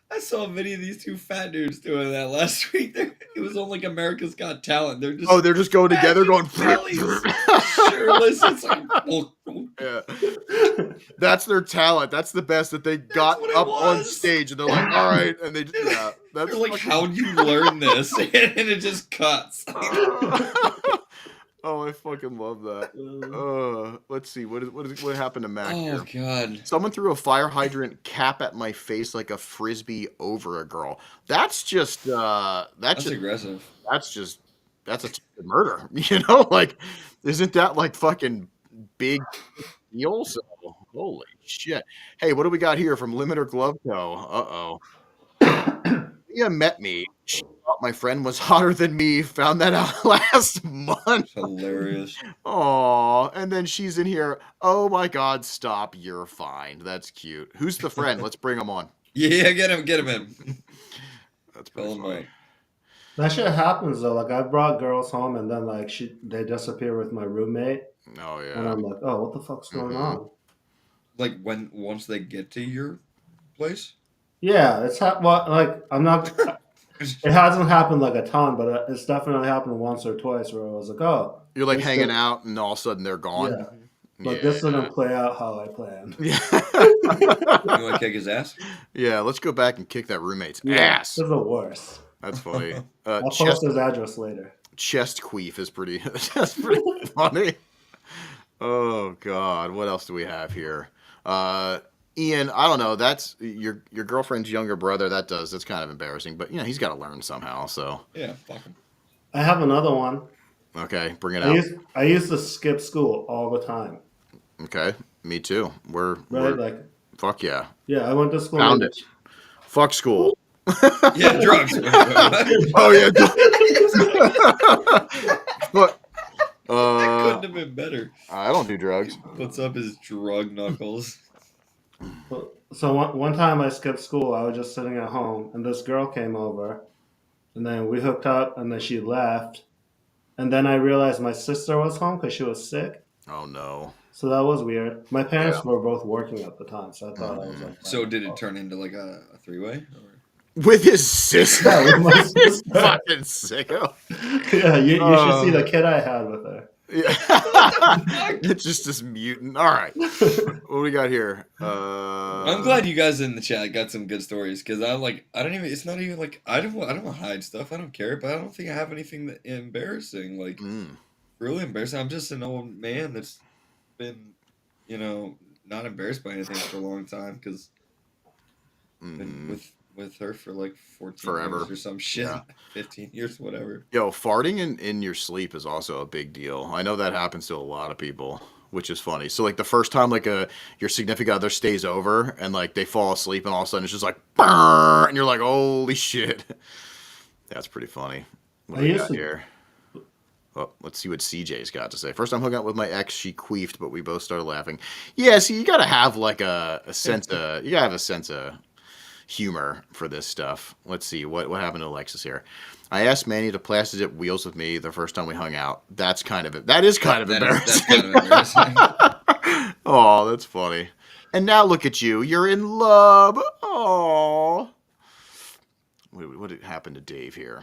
I saw a video of these two fat dudes doing that last week. It was on like America's Got Talent. They're just They're just going together, going. bellies, shirtless. It's like, Yeah. That's their talent. That's the best that they got what it up on was. stage, and they're like, "All right," and they just that's they're like, fucking- how'd you learn this? And it just cuts. Oh, I fucking love that. Let's see. What happened to Mac Oh here? God. Someone threw a fire hydrant cap at my face like a frisbee over a girl. That's just That's aggressive. that's a murder. You know, like isn't that like fucking big deal? So holy shit. Hey, what do we got here from Limiter Glove Co? Leah met me. She thought my friend was hotter than me. Found that out last month. Hilarious. Aw, and then she's in here. Oh my God! Stop! You're fine. That's cute. Who's the friend? Let's bring him on. Yeah, get him in. That's pretty funny. That shit happens though. Like I brought girls home and then like they disappear with my roommate, Oh and yeah. I'm like, oh, what the fuck's going on? Like once they get to your place. Yeah, like I'm not. It hasn't happened like a ton, but it's definitely happened once or twice where I was like, oh, You're like this hanging didn't- out, and all of a sudden they're gone. Yeah, but this didn't play out how I planned. Yeah. You want to kick his ass? Yeah. Let's go back and kick that roommate's Yeah, ass. This is the worst. That's funny. I'll Chest post his address later. queef is pretty. That's pretty funny. Oh God, what else do we have here? Ian, I don't know. That's your girlfriend's younger brother. That's kind of embarrassing, but you know he's got to learn somehow. So Yeah, fuck him. I have another one. okay, bring it out. I used to skip school all the time. Okay, me too. We're Like fuck yeah. yeah, I went to school. Found it. Fuck school. Yeah, drugs. Oh yeah. But That couldn't have been better. I don't do drugs. Puts up his drug knuckles. So one time I skipped school. I was just sitting at home, and this girl came over, and then we hooked up, and then she left, and then I realized my sister was home because she was sick. Oh no. So that was weird. My parents were both working at the time, so I thought I was like. So did it turn into like a three-way? With his sister. Yeah, with my sister. Fucking sicko. Yeah, you should see the kid I had with her. Yeah. It's just this mutant. All right. What do we got here? I'm glad you guys in the chat got some good stories because I don't even. It's not even like I don't want to hide stuff. I don't care, but I don't think I have anything that embarrassing. Like really embarrassing. I'm just an old man that's been, not embarrassed by anything for a long time because been with her for like 14 Forever. years or some shit. Yeah. 15 years, whatever. Yo, farting in your sleep is also a big deal. I know that happens to a lot of people, which is funny. So like the first time like your significant other stays over and like they fall asleep and all of a sudden it's just like "Brrr," and you're like, holy shit. That's pretty funny. What do we got here? Well, let's see what CJ's got to say. First time hooking out with my ex, she queefed, but we both started laughing. Yeah, see, you gotta have like a sense of humor for this stuff. Let's see what happened to Alexis here. I asked Manny to plaster dip wheels with me the first time we hung out. That is kind of embarrassing. That's kind of embarrassing. Oh, that's funny. And now look at you. You're in love. Oh. What did happen to Dave here?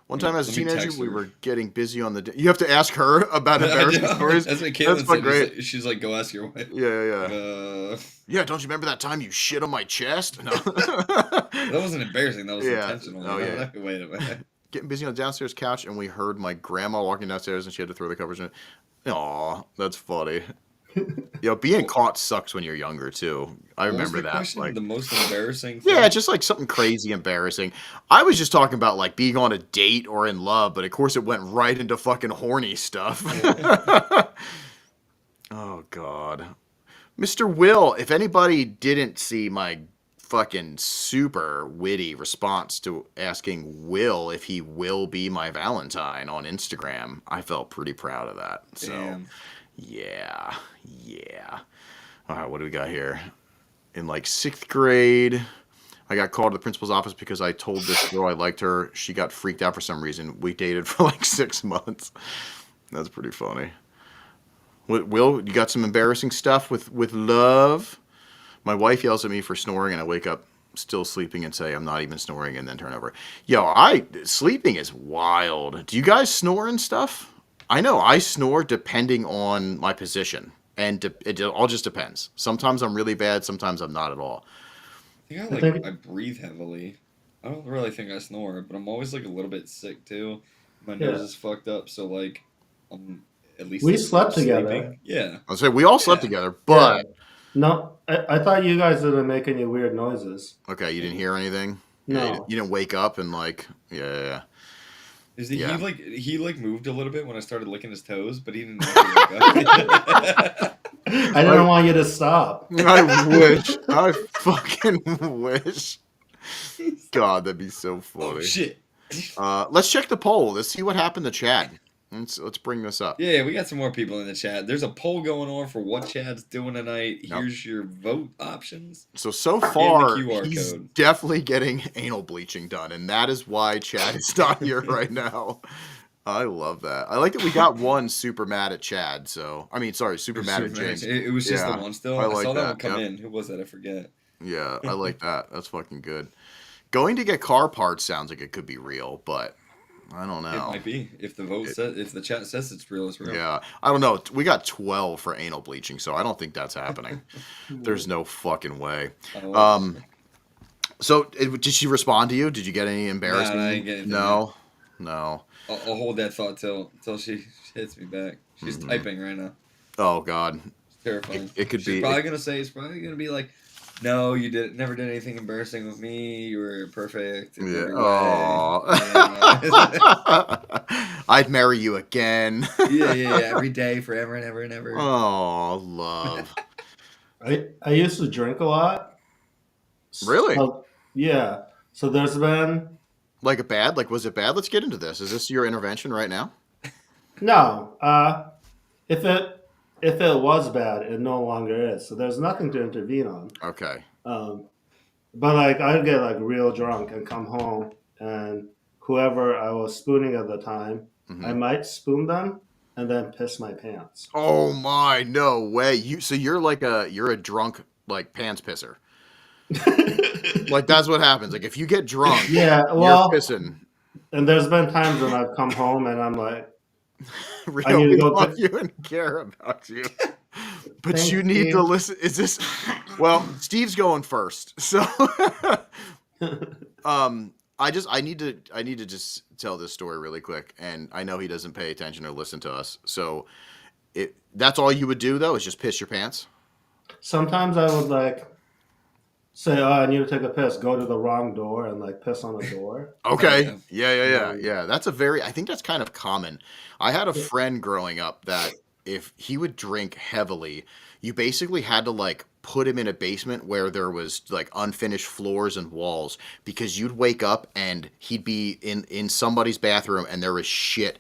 One time as a Let me teenager, text we her. were getting busy on the. You have to ask her about I embarrassing know. stories. That's what That's Caitlin fucking said. great. She's like, go ask your wife. Yeah. Yeah, don't you remember that time you shit on my chest? No. That wasn't embarrassing. That was Yeah. intentional. Oh, yeah. Wait a minute. Getting busy on the downstairs couch, and we heard my grandma walking downstairs, and she had to throw the covers in. Aw, that's funny. Yo, being caught sucks when you're younger too. I What was remember the that. question? Like, The most embarrassing thing? yeah, just like something crazy embarrassing. I was just talking about like being on a date or in love, but of course it went right into fucking horny stuff. Oh God, Mr. Will. If anybody didn't see my fucking super witty response to asking Will if he will be my Valentine on Instagram. I felt pretty proud of that. So, Damn. yeah. All right, what do we got here? In like 6th grade, I got called to the principal's office because I told this girl I liked her. She got freaked out for some reason. We dated for like 6 months. That's pretty funny. Will, you got some embarrassing stuff with love? My wife yells at me for snoring, and I wake up still sleeping and say I'm not even snoring, and then turn over. Yo, sleeping is wild. Do you guys snore and stuff? I know I snore depending on my position, and it all just depends. Sometimes I'm really bad, sometimes I'm not at all. I think I breathe heavily. I don't really think I snore, but I'm always like a little bit sick too. My nose Yeah. is fucked up, so like I'm at least We like, slept together. sleeping. Yeah. I'll say we all slept Yeah. together, but Yeah. No, I thought you guys didn't make any weird noises. okay, you didn't hear anything. Yeah, No. you didn't wake up and like yeah. Is he Yeah. he moved a little bit when I started licking his toes, but he didn't actually wake up. I didn't want you to stop. I wish. I fucking wish. God, that'd be so funny. Oh shit. Let's check the poll. Let's see what happened to Chad. Let's bring this up. Yeah, we got some more people in the chat. There's a poll going on for what Chad's doing tonight. Yep. Here's your vote options. So And the far, QR he's code. definitely getting anal bleaching done, and that is why Chad is not here right now. I love that. I like that we got one super mad at Chad. So I mean, sorry, super mad at James. It was just Yeah, the one still. I I like saw that that, one come yep. in. Who was that? I forget. Yeah, I like that. That's fucking good. Going to get car parts sounds like it could be real, but I don't It know. might be. If the vote says, if the chat says it's real, it's real. Yeah, I don't know. We got 12 for anal bleaching, so I don't think that's happening. There's no fucking way. Oh, So did she respond to you? Did you get any embarrassing? I didn't get anything No. I'll hold that thought till she hits me back. She's typing right now. Oh God. It's terrifying. It could She's be. probably gonna say. It's probably gonna be like, "No, you never did anything embarrassing with me. You were perfect in Yeah. every way." Oh. I'd marry you again. Yeah, every day, forever and ever and ever. Oh, love. I used to drink a lot. Really? So, yeah. So there's been Like a bad? Like was it bad? Let's get into this. Is this your intervention right now? no. If it was bad, it no longer is. So there's nothing to intervene on. Okay. But like I'd get like real drunk and come home, and whoever I was spooning at the time, I might spoon them and then piss my pants. Oh my, no way. You're a drunk like pants pisser. Like that's what happens. Like if you get drunk, Yeah, well, you're pissing. and there's been times when I've come home and I'm like, Real need to go love to- you and care about you. But Thank you need you. to listen. Is this well, Steve's going first. So I need to just tell this story really quick, and I know he doesn't pay attention or listen to us. So that's all you would do though, is just piss your pants? sometimes I would like say, "Oh, I need to take a piss." Go to the wrong door and like piss on the door. Okay. Yeah. That's I think that's kind of common. I had a friend growing up that if he would drink heavily, you basically had to like put him in a basement where there was like unfinished floors and walls because you'd wake up and he'd be in somebody's bathroom and there was shit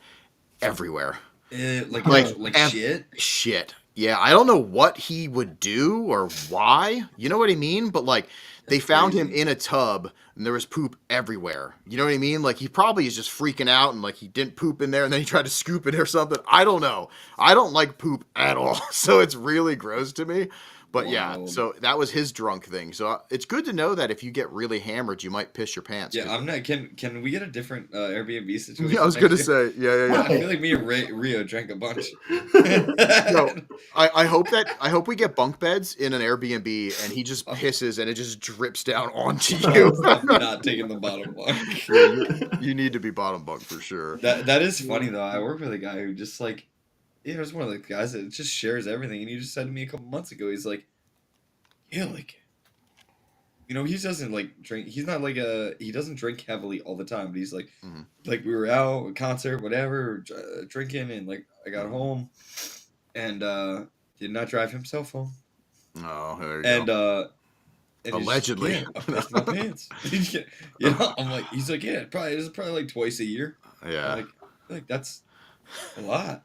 everywhere. Like shit. Shit. Yeah, I don't know what he would do or why. You know what I mean? But like they found him in a tub and there was poop everywhere. You know what I mean? Like he probably is just freaking out and like he didn't poop in there and then he tried to scoop it or something. I don't know. I don't like poop at all. So it's really gross to me. But yeah, Wow. so that was his drunk thing. So it's good to know that if you get really hammered, you might piss your pants. Yeah, I'm not. Can we get a different Airbnb situation? Yeah, I was gonna next year? say, yeah. I feel like me and Rio drank a bunch. No, I hope we get bunk beds in an Airbnb and he just pisses and it just drips down onto you. I'm not taking the bottom bunk. You need to be bottom bunk for sure. That is funny though. I work with a guy who just like, yeah, there's one of the guys that just shares everything, and he just said to me a couple months ago, he's like, yeah, like, you know, he doesn't like drink. He's not like he doesn't drink heavily all the time, but he's like, like we were out a concert, whatever, drinking, and like I got home, and did not drive himself home. Oh, there you And go. And he's just, Allegedly. yeah, I pissed my pants. I'm like, he's like, yeah, it's probably like twice a year. Yeah. I feel like that's a lot.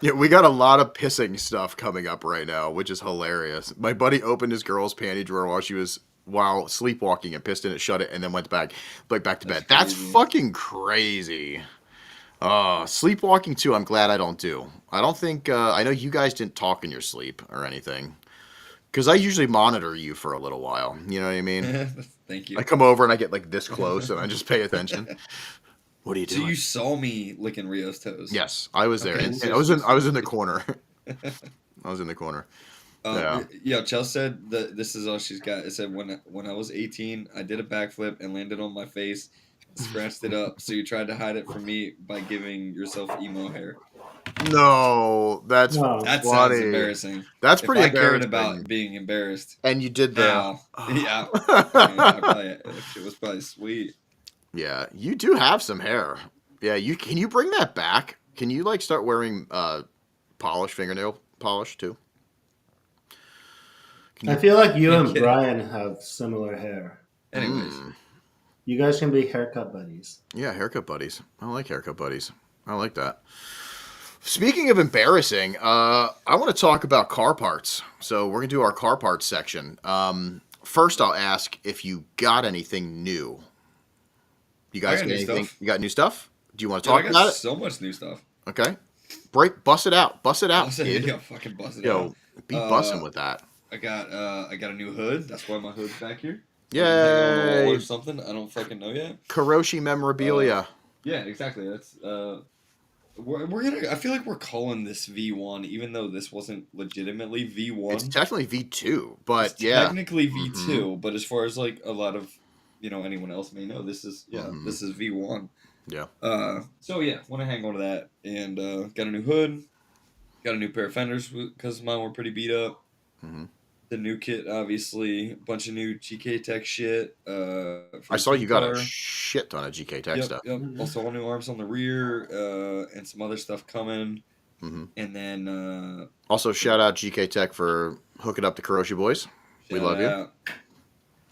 Yeah, we got a lot of pissing stuff coming up right now, which is hilarious. My buddy opened his girl's panty drawer while sleepwalking and pissed in it, shut it, and then went back to bed. That's That's crazy. fucking crazy. Sleepwalking too, I'm glad I don't do. I don't think I know you guys didn't talk in your sleep or anything. Because I usually monitor you for a little while. You know what I mean? Thank you. I come over and I get like this close and I just pay attention. What are you So doing? you saw me licking Rio's toes. Yes, I was there. Okay, And so- I was in the corner. I was in the corner. Yeah. Yeah, Chelsea said that this is all she's got. It said when I was 18, I did a backflip and landed on my face, and scratched it up. So you tried to hide it from me by giving yourself emo hair. No, that's No. That funny. sounds embarrassing. That's pretty if I cared embarrassing. about being embarrassed. And you did the. Now, yeah, it was probably sweet. Yeah, you do have some hair. Yeah, can you bring that back? Can you like start wearing fingernail polish too? I feel like you and kidding. Brian have similar hair. Anyways, You guys can be haircut buddies. Yeah, haircut buddies. I like haircut buddies. I like that. Speaking of embarrassing, I want to talk about car parts. So we're gonna do our car parts section. First, I'll ask if you got anything new. You guys I got got new anything? stuff. You got new stuff? Do you want to dude, I talk got about it? so much new stuff. Okay. Bust it out. Bust it out, I said, kid. yeah, fucking bust it Yo, out. be busting with that. I got a new hood. That's why my hood's back here. Yay! Hanging on the wall or something. I don't fucking know yet. Karoshi memorabilia. Yeah, exactly. That's we're gonna. I feel like we're calling this V1, even though this wasn't legitimately V1. It's technically V2, but It's yeah. technically V2. But as far as like a lot of anyone else may know, this is this is V1. Yeah. So yeah, want to hang on to that, and got a new hood, got a new pair of fenders because mine were pretty beat up. Mm-hmm. The new kit, obviously, a bunch of new GK Tech shit. I saw you got a car. shit ton of GK Tech stuff. Yep. Also, all new arms on the rear, and some other stuff coming. Mm-hmm. And then Also, shout out GK Tech for hooking up the Karoshi boys. We love you.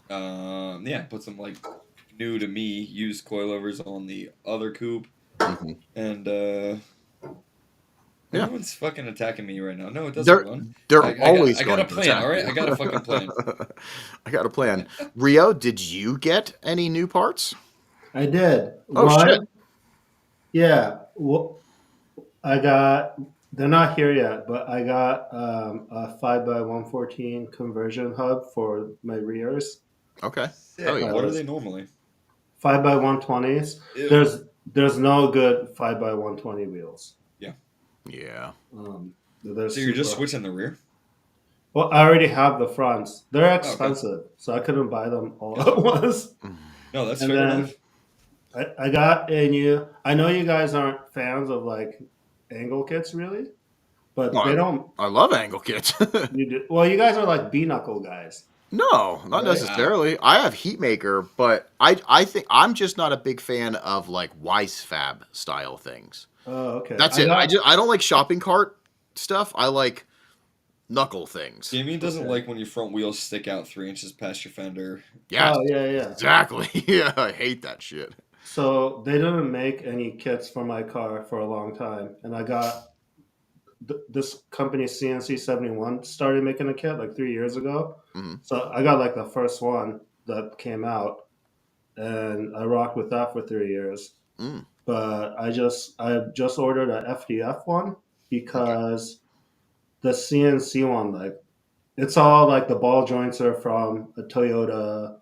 Yeah, put some like new to me used coilovers on the other coupe, and Yeah. everyone's fucking attacking me right now. No, it doesn't run. They're I always I got a going to plan. attack All right, you. I got a fucking plan. I got a plan. Rio, did you get any new parts? I did. Oh, shit. Yeah. Well, I got. They're not here yet, but I got a 5x114 conversion hub for my rears. Okay. Sick. Oh, yeah. What are they normally? 5x120s. Ew. There's no good 5x120 wheels. Yeah. They're So you're just super- switching the rear? Well, I already have the fronts. They're expensive, so I couldn't buy them all at once. No, that's And fair then enough. I got a new. I know you guys aren't fans of like angle kits, really, but Well, they don't. I love angle kits. You do, well, you guys are like B knuckle guys. No, not Right. necessarily. I have Heatmaker, but I think I'm just not a big fan of like Weissfab style things. Oh, okay. That's it. I don't like shopping cart stuff. I like knuckle things. Damien doesn't Okay. like when your front wheels stick out 3 inches past your fender. Yeah, Oh, yeah. exactly. Yeah, I hate that shit. So they didn't make any kits for my car for a long time, and I got this company CNC71 started making a kit like 3 years ago. Mhm. So I got like the first one that came out, and I rocked with that for 3 years. Mm. But I just ordered a FDF one because the CNC one, like, it's all like the ball joints are from a Toyota.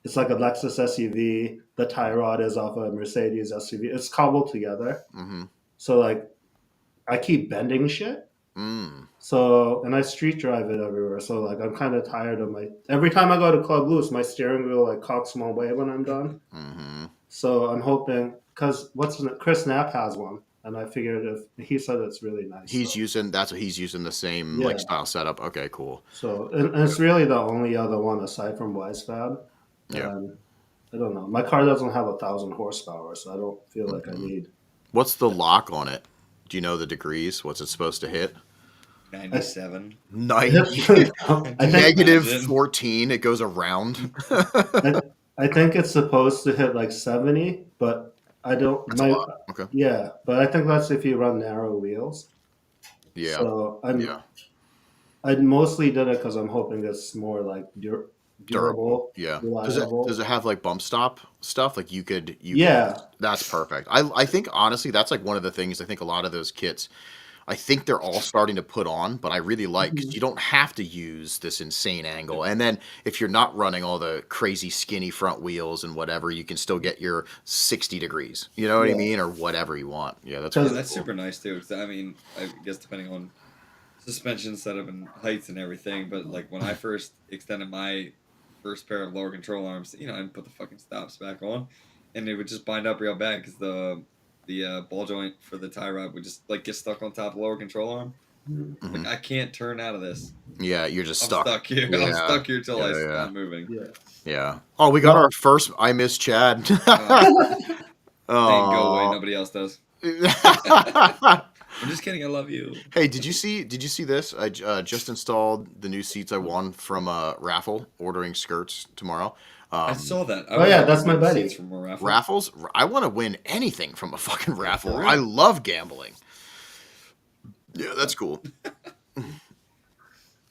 It's like a Lexus SUV. The tie rod is off a Mercedes SUV. It's cobbled together. Mm-hmm. So like, I keep bending shit. Mm. So, and I street drive it everywhere. So like, I'm kind of tired of every time I go to Club Loose, my steering wheel like cocks one way when I'm done. Mm-hmm. So I'm hoping, because Chris Knapp has one, and I figured if he said it's really nice. That's what he's using the same Yeah. like style setup. Okay, cool. So and it's really the only other one aside from Weissfab. Yeah. And I don't know. My car doesn't have 1,000 horsepower, so I don't feel like I need. What's the lock on it? Do you know the degrees? What's it supposed to hit? 97. 90. I think Negative Imagine. 14. It goes around. I think it's supposed to hit like 70, but I don't. That's a lot. Okay. Yeah, but I think that's if you run narrow wheels. Yeah. So Yeah. I mostly did it because I'm hoping it's more like Durable. durable, Yeah. reliable. Does it have like bump stop stuff? Like you could Yeah. that's perfect. I think honestly that's like one of the things I think a lot of those kits I think they're all starting to put on, but I really like because you don't have to use this insane angle. And then if you're not running all the crazy skinny front wheels and whatever, you can still get your 60 degrees. You know what I Yeah. mean? Or whatever you want. Yeah, that's Yeah, really that's cool. super nice too. 'Cause, I mean, I guess depending on suspension setup and heights and everything, but like when I first extended my first pair of lower control arms, you know, and put the fucking stops back on, and it would just bind up real bad because the ball joint for the tie rod would just like get stuck on top of the lower control arm. Like I can't turn out of this. Yeah, you're just I'm stuck. stuck here. I'm Yeah. stuck here till I Yeah, yeah. stop moving. Yeah. Yeah. Oh, we got our first I miss Chad. Saying go away, Aw. nobody else does. I'm just kidding. I love you. Hey, did you see this? I just installed the new seats I won from a raffle. Ordering skirts tomorrow. I saw that. Oh, yeah, that's my buddy. Seats from a raffle. Raffles. I want to win anything from a fucking raffle. for real? I love gambling. Yeah, that's cool.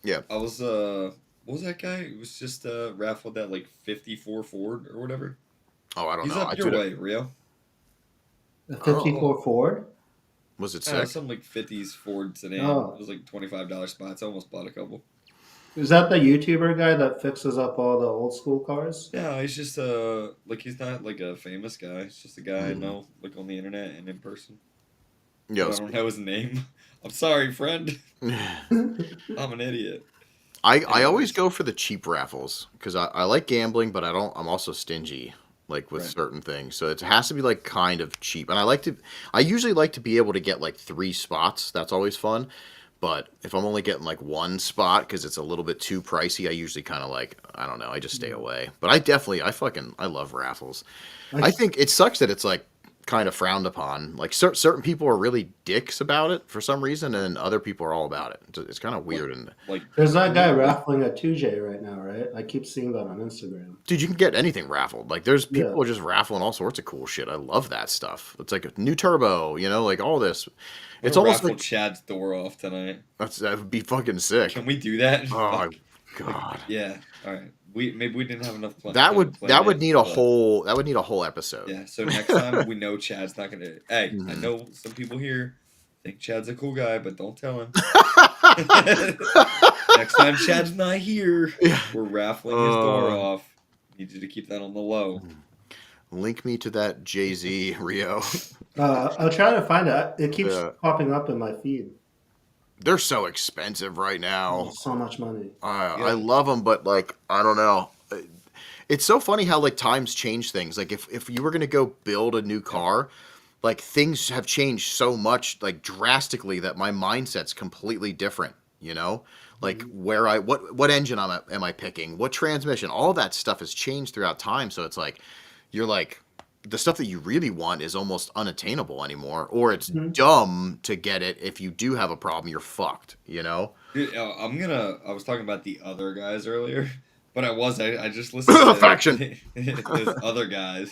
Yeah. I was what was that guy? It was just raffled that like 54 Ford or whatever. Oh, I don't He's know. up your way, Rio. A 54 Ford. Was it Yeah, sick? some like 50s Ford sedan. Oh. It was like $25 spots. I almost bought a couple. Is that the YouTuber guy that fixes up all the old school cars? Yeah, he's just like he's not like a famous guy. He's just a guy I know like on the internet and in person. Yeah. I don't know his name. I'm sorry, friend. I'm an idiot. I always go for the cheap raffles because I like gambling, but I'm also stingy like with Right. certain things. So it has to be like kind of cheap. And I usually like to be able to get like 3 spots. That's always fun. But if I'm only getting like 1 spot because it's a little bit too pricey, I usually kind of like, I don't know, I just stay away. But I love raffles. I think it sucks that it's like kind of frowned upon. Like certain people are really dicks about it for some reason, and other people are all about it. It's kind of weird. And Like There's that guy raffling a 2J right now, right? I keep seeing that on Instagram. dude, you can get anything raffled. Like there's people Yeah. are just raffling all sorts of cool shit. I love that stuff. It's like a new turbo, like all this. It's almost raffle like Chad's door off tonight. that would be fucking sick. Can we do that? Oh my Fuck. god. Yeah. All right. Maybe we didn't have enough. That would plan need a whole episode. Yeah. So next time we know Chad's not gonna. Hey, I Mhm. know some people here think Chad's a cool guy, but don't tell him. Next time Chad's not here, Yeah. we're raffling his door off. Need you to keep that on the low. Link me to that Jay-Z Rio. I'll try to find it. It keeps Yeah. popping up in my feed. They're so expensive right now. So much money. I love them, but like I don't know. It's so funny how like times change things. Like if you were gonna go build a new car, like things have changed so much, like drastically, that my mindset's completely different. Like what engine am I picking? What transmission? All that stuff has changed throughout time. So it's like you're like the stuff that you really want is almost unattainable anymore, or it's dumb to get it. If you do have a problem, you're fucked. Dude, I was talking about the other guys earlier, but I just listened to Faction. those other guys.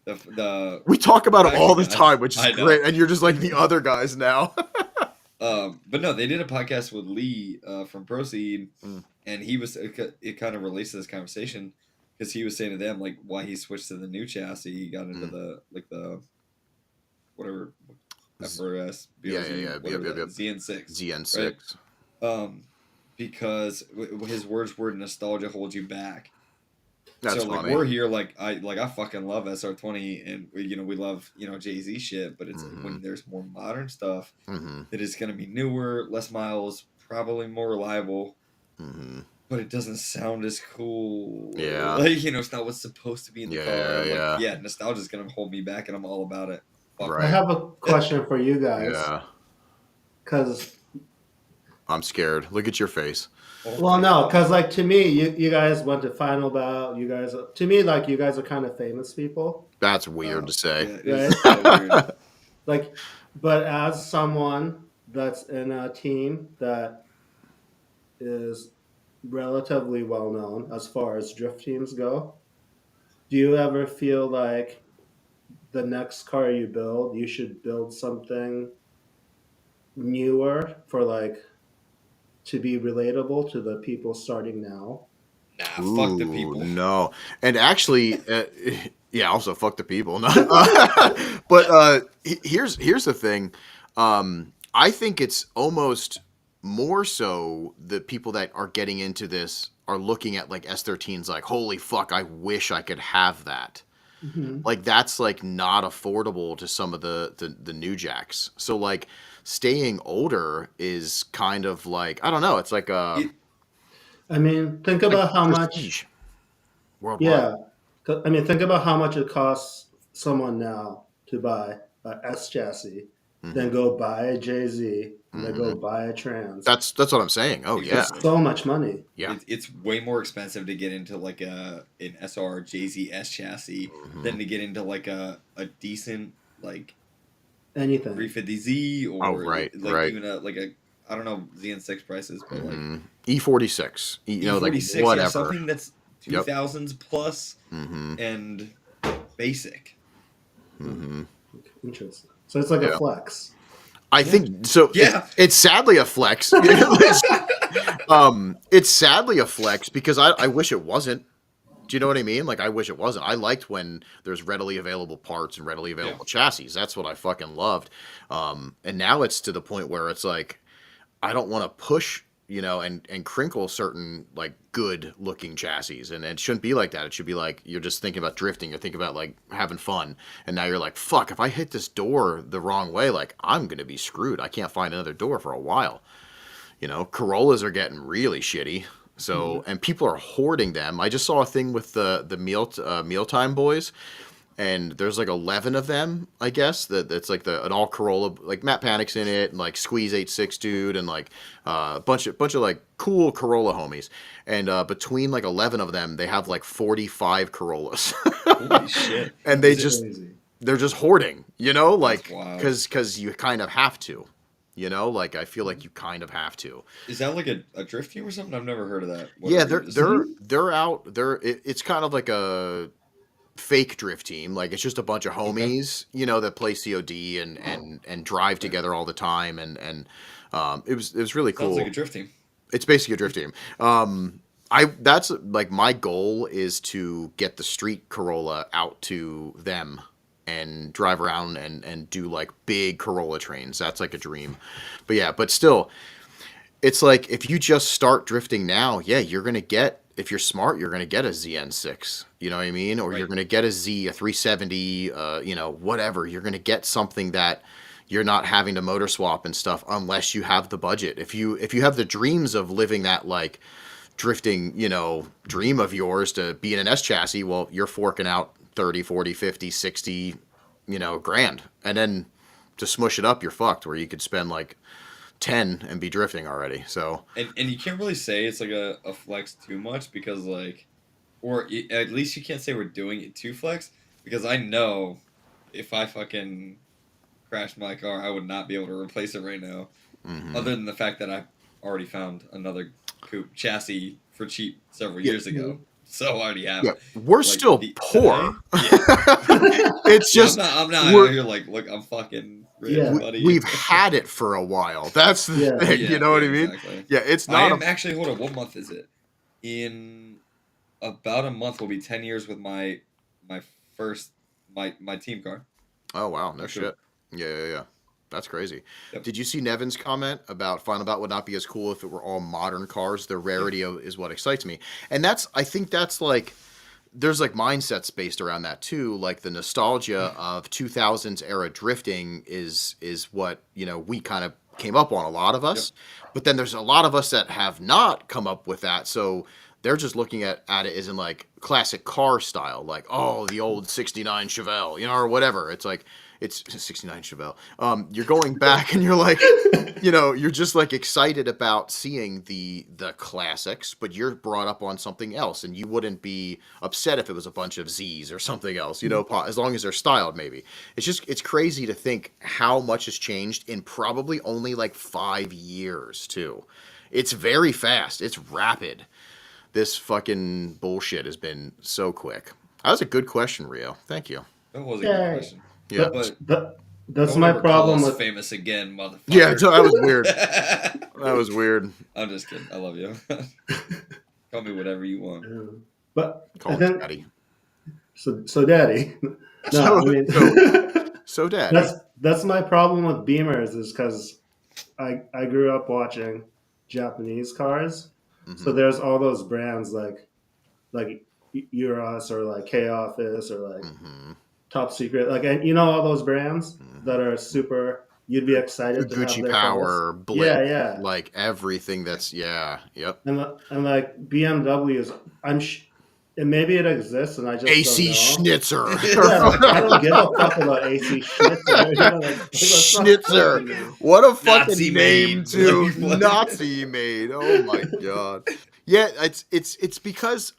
The We talk about it all the Faction time, guys. which is I know. great, and you're just like the other guys now. But no, they did a podcast with Lee from Proceed, Mm. and it kind of relates to this conversation because he was saying to them like why he switched to the new chassis. He got into the whatever FRS, Yeah, BLZ, yeah. whatever Yep, that- yep. ZN6, ZN6. because his words were nostalgia holds you back. That's so like funny. we're here like I fucking love SR20 and we love Jay-Z shit, but it's when there's more modern stuff Mm-hmm. that is going to be newer, less miles, probably more reliable, Mm-hmm. but it doesn't sound as cool. Yeah. Like it's not what's supposed to be in the Yeah, car. Like, yeah. yeah, nostalgia is going to hold me back, and I'm all about it. Fuck Right. I have a question for you guys. Yeah. Because, I'm scared. Look at your face. well, no, because like to me, you guys went to Final Bout. You guys, to me, like you guys are kind of famous people. That's weird to Yeah, say. it is so weird. Like, but as someone that's in a team that is relatively well known as far as drift teams go, do you ever feel like the next car you build, you should build something newer for like to be relatable to the people starting now? Nah, fuck the Ooh, people. no. And actually, yeah, also fuck the people. No. But here's the thing. I think it's almost more so the people that are getting into this are looking at like S13s like, holy fuck, I wish I could have that. Hmm. Like that's like not affordable to some of the new jacks. So like staying older is kind of like, I don't know, it's like a It, I mean, think like about how much. prestige worldwide. Yeah, I mean, think about how much it costs someone now to buy a S chassis, then Hmm. go buy a JZ, and then Hmm. go buy a Trans. That's what I'm saying. Oh yeah, It's so much money. yeah. it's way more expensive to get into like an SR JZS chassis Hmm. than to get into like a decent like Anything. 350Z Oh or right, like right. even a like a I don't know ZN6 prices, but like Hmm. E46. Like E46, yeah, whatever. something that's Yep. 2000s plus Hmm. and basic. Hmm. Hmm. Interesting. So it's like a Yeah. flex. I think so. Yeah. It's sadly a flex. It's sadly a flex because I wish it wasn't. Do you know what I mean? Like I wish it wasn't. I liked when there's readily available parts and readily Yeah. available chassis. That's what I fucking loved. And now it's to the point where it's like I don't want to push, and crinkle certain like good looking chassis. And it shouldn't be like that. It should be like you're just thinking about drifting, you're thinking about like having fun. And now you're like, fuck, if I hit this door the wrong way, like I'm gonna be screwed. I can't find another door for a while. Corollas are getting really shitty. Mhm. So, and people are hoarding them. I just saw a thing with the mealtime boys, and there's like 11 of them, I guess. That's like an all Corolla, like Matt Panic's in it, and like Squeeze 86 dude, and like a bunch of like cool Corolla homies. And between like 11 of them, they have like 45 Corollas, Holy shit. and That's crazy. they're just hoarding, That's like wild. because you kind of have to. Like I feel like you kind of have to. Is that like a drift team or something? I've never heard of that. Yeah, Whatever you just said. they're out. It's kind of like a fake drift team. Like it's just a bunch of Okay. homies, that play COD and drive together all the time. And it was really Sounds like a cool. drift team. It's basically a drift team. I that's like my goal is to get the street Corolla out to them and drive around and do like big Corolla trains. That's like a dream. But yeah, but still, it's like if you just start drifting now, yeah, you're gonna get if you're smart, you're gonna get a ZN6. You know what I mean? Or you're Right. gonna get a 370, whatever. You're gonna get something that you're not having to motor swap and stuff unless you have the budget. If you have the dreams of living that like drifting, dream of yours to be in an S chassis, well, you're forking out 30, 40, 50, 60, grand. And then to smush it up, you're fucked where you could spend like 10 and be drifting already. So, And you can't really say it's like a flex too much because like at least you can't say we're doing it too flex because I know if I fucking crashed my car, I would not be able to replace it right now. mhm. Other than the fact that I already found another coupe chassis for cheap several Yeah. years ago. So I already have Yeah, we're like still the poor. today. Yeah. It's Yeah, just I'm not we're out here like, look, I'm fucking rich, Yeah. buddy. we've had it for a while. That's the Yeah. thing. You know what I mean? Exactly. Yeah, it's I not am a actually. Hold on. What month is it? In about a month will be 10 years with my first my team car. Oh wow, no My shit. coupe. Yeah. That's crazy. Yep. Did you see Nevin's comment about Final Bout would not be as cool if it were all modern cars? The rarity is what excites me. And I think that's like there's like mindsets based around that too. Like the nostalgia of 2000s era drifting is what, we kind of came up on, a lot of us. But then there's a lot of us that have not come up with that. So they're just looking at it as in like classic car style, like, oh, the old 69 Chevelle, or whatever. It's like It's 69 Chevelle. You're going back and you're like, you're just like excited about seeing the classics, but you're brought up on something else, and you wouldn't be upset if it was a bunch of Z's or something else, as long as they're styled, maybe. It's crazy to think how much has changed in probably only like 5 years, too. It's very fast. It's rapid. This fucking bullshit has been so quick. That was a good question, Rio. Thank you. That was a good question. Yeah. That's Don't my ever problem call us with famous again, motherfucker. Yeah, that was weird. That was weird. I'm just kidding. I love you. Call me whatever you want. but Call I him think Daddy. so daddy. No, I mean So Daddy. that's my problem with Beamers is because I grew up watching Japanese cars, so there's all those brands like Euros or like K Office or like Top Secret, like, and all those brands that are super. You'd be excited to have Gucci their Power, cars. Blip, Yeah. like everything that's yep. And like BMWs, and maybe it exists, and I just AC don't know. Schnitzer. Yeah, like, I don't give a fuck about AC Schnitzer. That's not Schnitzer. cool to me. What a fucking Nazi name, made. too. Nazi made. Oh my god. Yeah, it's because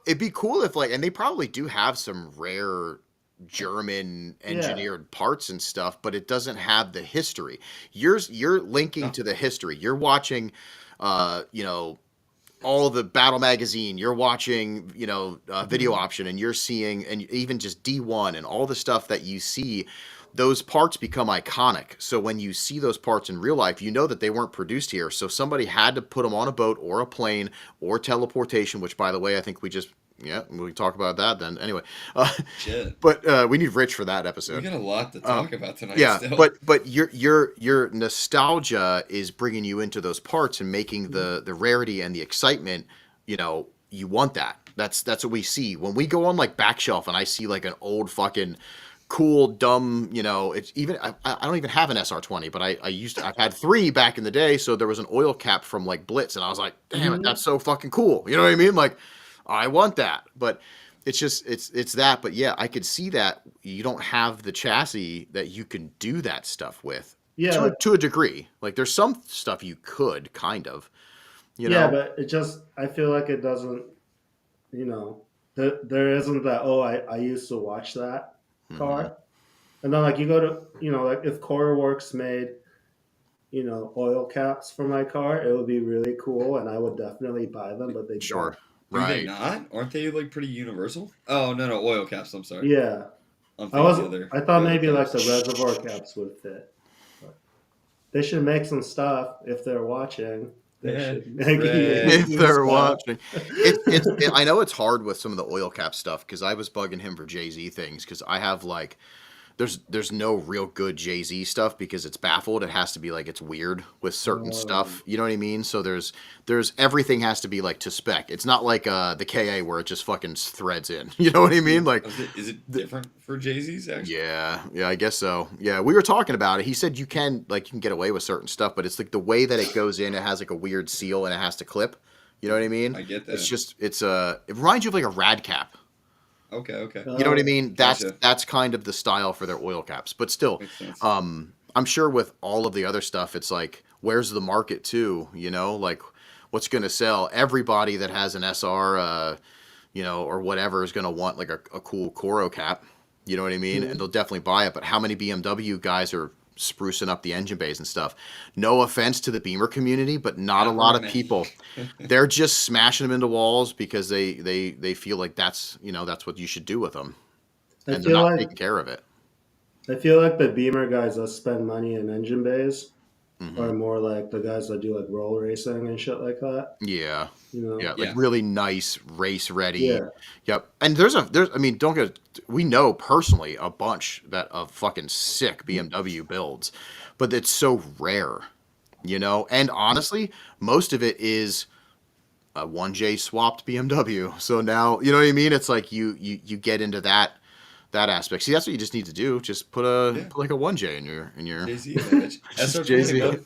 it'd be cool if and they probably do have some rare German engineered parts and stuff, but it doesn't have the history. You're linking to the history. You're watching all the Battle Magazine, you're watching, Video Option, and you're seeing, and even just D1 and all the stuff that you see, those parts become iconic. So when you see those parts in real life, you know that they weren't produced here. So somebody had to put them on a boat or a plane or teleportation, which, by the way, I think we can talk about that then. Anyway, Shit. but we need Rich for that episode. We got a lot to talk about tonight. Yeah, still. but your nostalgia is bringing you into those parts and making the rarity and the excitement. You want that. That's what we see when we go on like Backshelf and I see like an old fucking cool dumb. It's even I don't even have an SR20, but I've had 3 back in the day. So there was an oil cap from like Blitz, and I was like, damn it, that's so fucking cool. You know what I mean? Like, I want that, but it's just it's that. But yeah, I could see that you don't have the chassis that you can do that stuff with. Yeah, to a degree. Like there's some stuff you could kind of. Yeah, but it just I feel like it doesn't. There isn't that. Oh, I used to watch that car, and then like you go to like if CoreWorks made oil caps for my car, it would be really cool, and I would definitely buy them. But they Sure. Do Right. they not? Aren't they like pretty universal? Oh no, oil caps. I'm sorry. Yeah. I'm I thinking thought the maybe other like the caps. reservoir caps would fit. But they should make some stuff if they're watching. They Yeah, should make right. If some they're stuff. watching, I know it's hard with some of the oil cap stuff because I was bugging him for Jay-Z things because I have like there's no real good Jay-Z stuff because it's baffled. It has to be like it's weird with certain stuff. You know what I mean? So there's everything has to be like to spec. It's not like the KA where it just fucking threads in. You know what I mean? Like Is it different for Jay-Z's actually? yeah, I guess so. Yeah, we were talking about it. He said you can get away with certain stuff, but it's like the way that it goes in. It has like a weird seal and it has to clip. You know what I mean? I get that. It's just it reminds you of like a rad cap. Okay. You know what I mean? Gotcha. That's kind of the style for their oil caps. But still, Makes sense. I'm sure with all of the other stuff, it's like, where's the market too? Like what's going to sell? Everybody that has an SR, or whatever is going to want like a cool Coro cap. You know what I mean? And they'll definitely buy it. But how many BMW guys are sprucing up the engine bays and stuff? No offense to the Beamer community, but not a lot of many. people. They're just smashing them into walls because they feel like that's what you should do with them, and they're not taking care of it. I feel like the Beamer guys that spend money in engine bays are more like the guys that do like roll racing and shit like that. Yeah. Yeah, like Yeah. really nice race ready. Yeah. Yep. And we know personally a bunch of fucking sick BMW builds, but it's so rare, and honestly, most of it is a 1J swapped BMW. So now, you know what I mean? It's like you get into that aspect. See, that's what you just need to do. Just put like a 1J in your Jay-Z, bitch. Jay-Z. SR20, bud.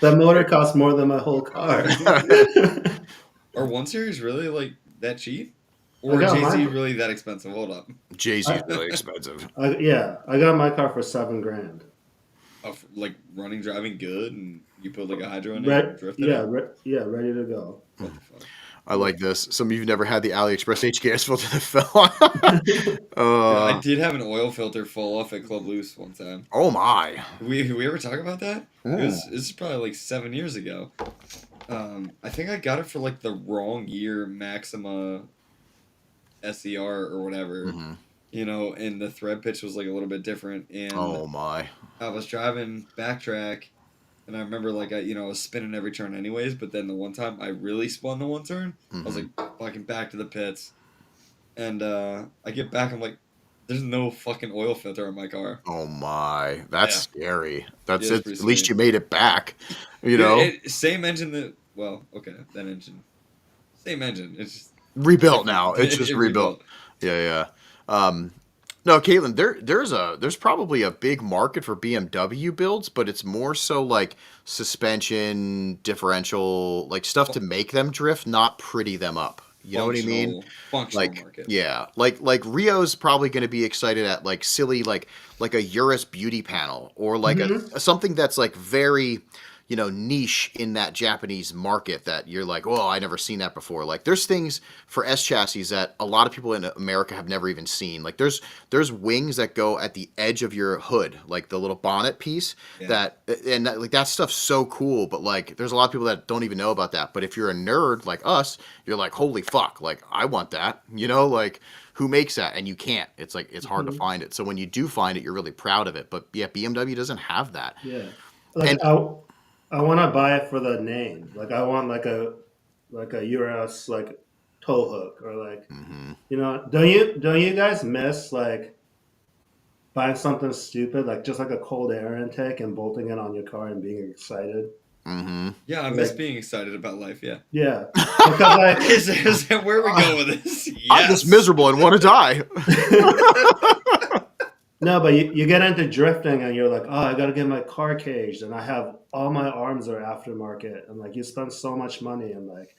That motor costs more than my whole car. Are 1 Series really like that cheap? Or got Jay-Z mine. really that expensive? Hold up. Jay-Z is really expensive. I got my car for $7,000. Like running, driving good, and you put like a hydro in it and drifted Yeah, it? ready to go. What the fuck? I like this. Some of you've never had the AliExpress HKS filter that fell. Yeah, I did have an oil filter fall off at Club Loose one time. Oh my. We ever talk about that? This is probably like 7 years ago. I think I got it for like the wrong year Maxima SER or whatever. You know, and the thread pitch was like a little bit different. And Oh my. I was driving backtrack, and I remember like I was spinning every turn anyways. But then the one time I really spun the one turn, I was like fucking back to the pits, and I get back, I'm like, there's no fucking oil filter on my car. Oh my. That's scary. That's Yeah, it. it's pretty At least sweet. you made it back. You know? Same engine that. Well, okay, that engine, same engine. It's just Rebuilt now. It's just It rebuilt. Yeah. No, Caitlin, there's probably a big market for BMW builds, but it's more so like suspension, differential, like stuff to make them drift, not pretty them up. You know what I mean? Functional Like, market. yeah, like Rio's probably going to be excited at like silly like a Urus beauty panel or like a something that's like very, you know, niche in that Japanese market that you're like, oh, I never seen that before. Like there's things for S chassis that a lot of people in America have never even seen. Like there's wings that go at the edge of your hood, like the little bonnet piece like that stuff's so cool. But like there's a lot of people that don't even know about that. But if you're a nerd like us, you're like, holy fuck, like I want that, you know, like who makes that? And you can't. It's like it's hard to find it. So when you do find it, you're really proud of it. But yeah, BMW doesn't have that. Yeah, like I want to buy it for the name. Like I want like a Urus like tow hook or like you know. Don't you guys miss like buying something stupid like just like a cold air intake and bolting it on your car and being excited? Yeah, I miss being excited about life. Yeah. Yeah, because like Is that where we go with this? Yes. I'm just miserable and want to die. no, but you get into drifting and you're like, oh, I got to get my car caged and I have all my arms are aftermarket and like you spend so much money and like.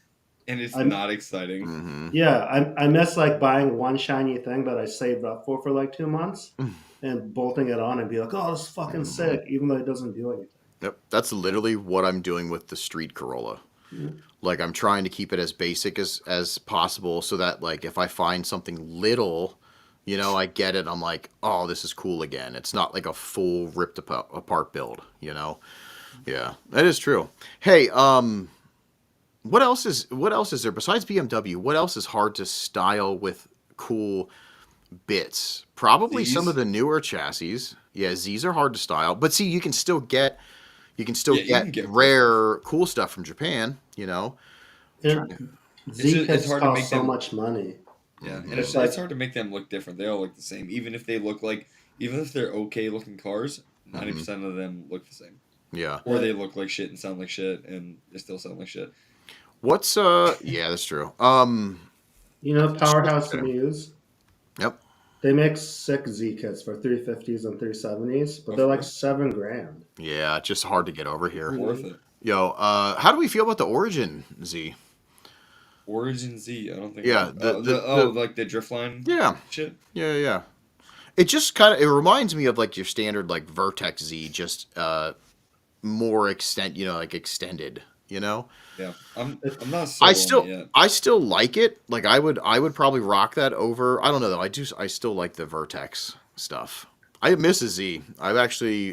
And it's not exciting. Yeah, I miss like buying one shiny thing that I saved up for like 2 months and bolting it on and be like, oh, this is fucking sick, even though it doesn't do anything. Yep, that's literally what I'm doing with the Street Corolla. Like I'm trying to keep it as basic as possible so that like if I find something little, you know, I get it. I'm like, oh, this is cool again. It's not like a full ripped apart build, you know? Yeah, that is true. Hey, what else is there besides BMW? What else is hard to style with cool bits? Probably some of the newer chassis. Yeah, Z's are hard to style, but see, you can still get rare cool stuff from Japan, you know. Z it's hard to make so much money. Yeah, and it's hard to make them look different. They all look the same, even if they're okay looking cars. 90% of them look the same. Yeah, or they look like shit and sound like shit, and they still sound like shit. What's yeah, that's true. You know, Powerhouse Muse. Yep. They make sick Z kits for 350s and 370s, but they're like $7,000. Yeah, it's just hard to get over here. Worth it. Yo, how do we feel about the Origin Z? Origin Z, I don't think. Yeah, like the drift line. Yeah. Shit. Yeah. It just kind of reminds me of like your standard like Vertex Z, just more extended. You know. Yeah, I'm not. So I still like it. Like I would probably rock that over. I don't know though. I still like the Vertex stuff. I miss a Z.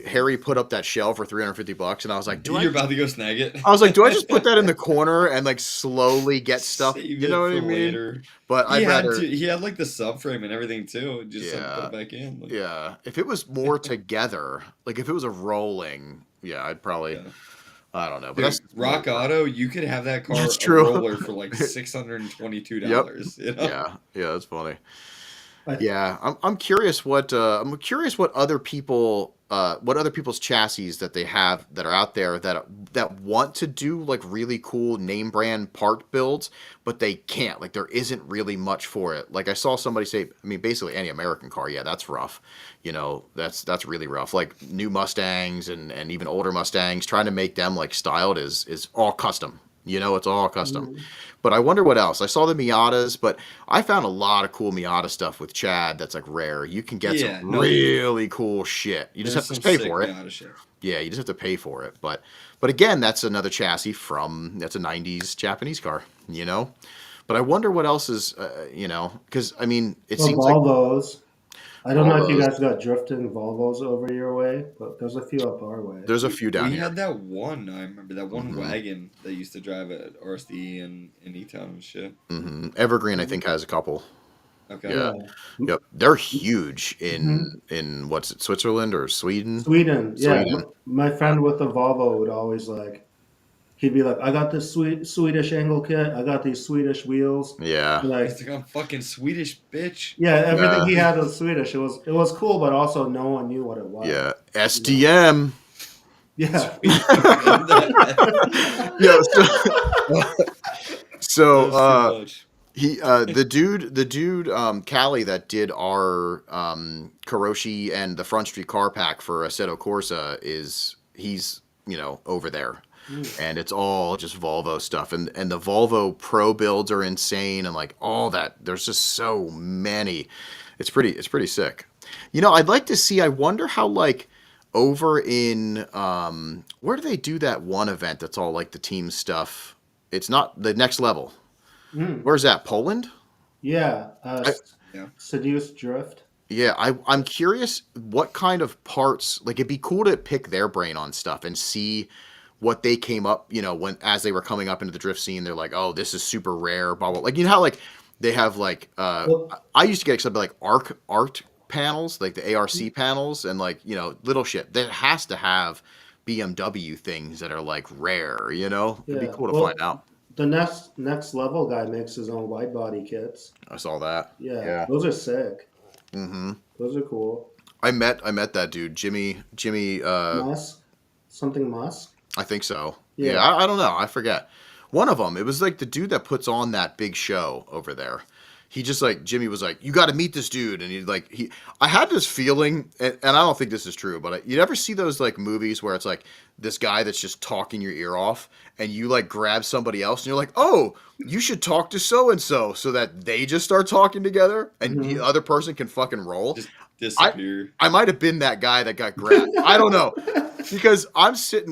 Harry put up that shell for $350, and I was like, "You're about to go snag it." I was like, "Do I just put that in the corner and like slowly get stuff?" You know what I mean? Later. But he had like the subframe and everything too. Just put it back in. Like, yeah, if it was more together, like if it was a rolling, I'd probably. Yeah. I don't know, but that's Rock Auto. You could have that car a roller for like $622. Yep. You know? Yeah, that's funny. Yeah, I'm curious what other people's chassis that they have that are out there that want to do like really cool name brand part builds, but they can't. Like there isn't really much for it. Like I saw somebody say, I mean, basically any American car, that's rough. You know, that's really rough. Like new Mustangs and even older Mustangs, trying to make them like styled is all custom. You know, it's all custom. Mhm. But I wonder what else. I saw the Miatas, but I found a lot of cool Miata stuff with Chad that's like rare. You can get Yeah, some no. really cool shit. You just There's have to some pay sick for it. Miata shit. Yeah, you just have to pay for it. But again, that's another chassis that's a 90s Japanese car, you know? But I wonder what else is, you know, because I mean, it Well, seems like Volvos. I don't know if you Volvos. guys got drifting Volvos over your way, but there's a few up our way. There's a few down We here. had that one. I remember that one Mhm. wagon that used to drive at RSD and E-Town and shit. Evergreen, I think, has a couple. Okay. Yeah. Yeah. Yep. They're huge Mhm. in what's it, Switzerland or Sweden? Sweden, yeah. Sweden. My friend with the Volvo would always like, he'd be like, I got this Swedish angle kit, I got these Swedish wheels. Yeah. Like, He's like, I'm fucking Swedish, bitch. yeah, everything Yeah. he had was Swedish. It was cool, but also no one knew what it was. Yeah. SDM. Yeah. Yeah. So, That was too much. the dude Callie that did our Karoshi and the Front Street car pack for Assetto Corsa he's over there, and it's all just Volvo stuff, and the Volvo Pro builds are insane, and like all that. There's just so many. It's pretty sick. I'd like to see. I wonder how like over in where do they do that one event that's all like the team stuff? It's not the next level. Where's that? Poland? Yeah. Yeah. Seduce Drift. Yeah, I'm curious what kind of parts, like it'd be cool to pick their brain on stuff and see what they came up, when as they were coming up into the drift scene, they're like, oh, this is super rare, blah blah. Like how like they have like Well, I used to get excited by like art panels, like the ARC panels, and like little shit. That has to have BMW things that are like rare, It'd be yeah. cool to Well, find out. the next level guy makes his own wide body kits. I saw that. Yeah, Yeah. those are sick. Mm-hmm. Those are cool. I met that dude, Jimmy. Musk, something Musk. I think so. Yeah. Yeah, I don't know. I forget. One of them. It was like the dude that puts on that big show over there. He just like Jimmy was like, you got to meet this dude, and I had this feeling, and I don't think this is true, but you ever see those like movies where it's like this guy that's just talking your ear off, and you like grab somebody else, and you're like, oh, you should talk to so and so that they just start talking together, and the other person can fucking roll. Just disappear. I might have been that guy that got grabbed. I don't know. Because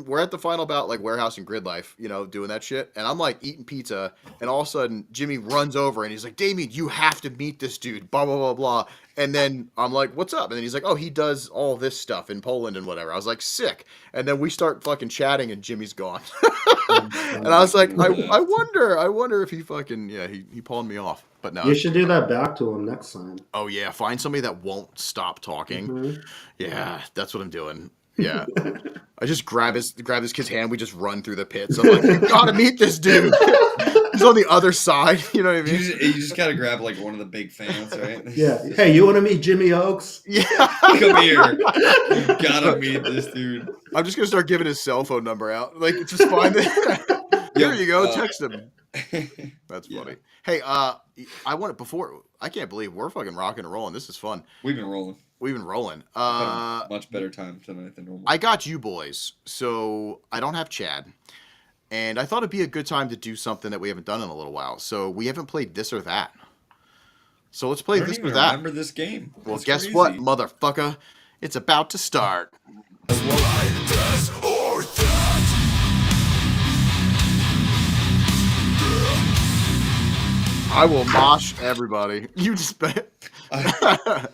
we're at the final bout, like Warehouse and Grid Life, doing that shit. And I'm like eating pizza. And all of a sudden, Jimmy runs over and he's like, Damien, you have to meet this dude, blah, blah, blah, blah. And then I'm like, what's up? And then he's like, oh, he does all this stuff in Poland and whatever. I was like, sick. And then we start fucking chatting and Jimmy's gone. And I was like, I wonder if he fucking, he pawned me off. But no. You should do that back to him next time. Oh, yeah. Find somebody that won't stop talking. Mhm. Yeah, that's what I'm doing. Yeah. I just grab this kid's hand. We just run through the pits. I'm like, you gotta meet this dude. He's on the other side. You know what I mean? You just gotta grab like one of the big fans, right? Yeah. Hey, you want to meet Jimmy Oaks? Yeah. Come here. You gotta meet this dude. I'm just gonna start giving his cell phone number out. Like, just find it. Here you go. Text him. That's funny. Hey, I can't believe we're fucking rocking and rolling. This is fun. We've been rolling. Much Better time tonight than normal. I got you boys, so I don't have Chad. And I thought it'd be a good time to do something that we haven't done in a little while. So we haven't played this or that. So let's play I don't this even or that. remember this game. Well, That's guess crazy. what, motherfucker? It's about to start. I will mosh everybody. You just bet. I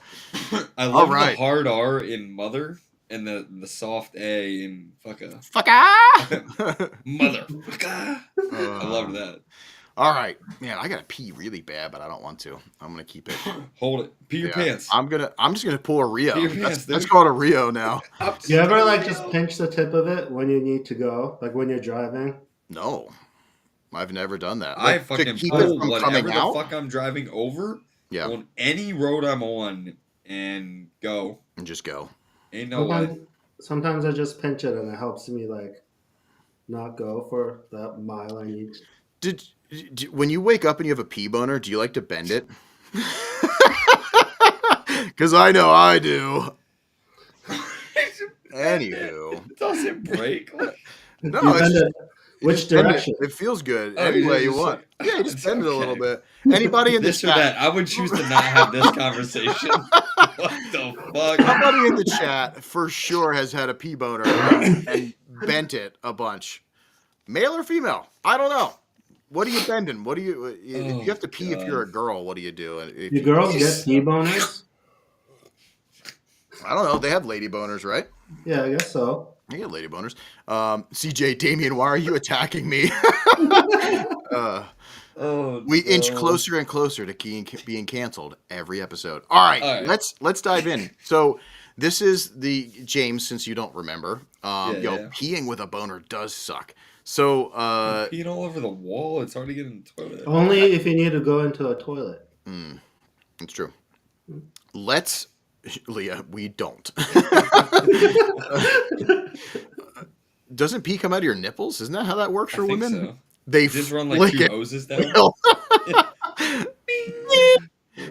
All love right. the hard R in mother and the soft A in fucka. Fucker! Motherfucker. I loved that. All right. Man, I gotta pee really bad, but I don't want to. I'm gonna keep it. Hold it. Pee your Yeah. pants. I'm just gonna pull a Rio. Pee your pants, That's dude. called a Rio now. Do you ever like just pinch the tip of it when you need to go, like when you're driving? No. I've never done that. I Like, to fucking keep pull it from whatever coming the out? fuck I'm driving over Yeah. on any road I'm on and go. And just go. Ain't no way. Sometimes I just pinch it and it helps me like not go for that mile I need. When you wake up and you have a pee boner, do you like to bend it? Because I know I do. Anywho. It doesn't break. No, You it's bend just, it, Which Just bend direction? It feels good Oh, any you're way you just want. like- Yeah, you just bend it a little Okay. bit. Anybody in the This or chat? that. I would choose to not have this conversation. What the fuck? Somebody in the chat for sure has had a pee boner and bent it a bunch. Male or female? I don't know. What are you bending? What do you? If you have to pee if you're a girl, what do you do? If Do girls get pee boners? I don't know. They have lady boners, right? Yeah, I guess so. They get lady boners. CJ, Damien, why are you attacking me? We inch closer and closer to being canceled every episode. All right, let's dive in. So this is the James. Since you don't remember, peeing with a boner does suck. So peeing all over the wall. It's hard to get in the toilet. Only if you need to go into a toilet. It's true. Let's, Leah. We don't. Doesn't pee come out of your nipples? Isn't that how that works for women? So. They just run like two it. hoses down.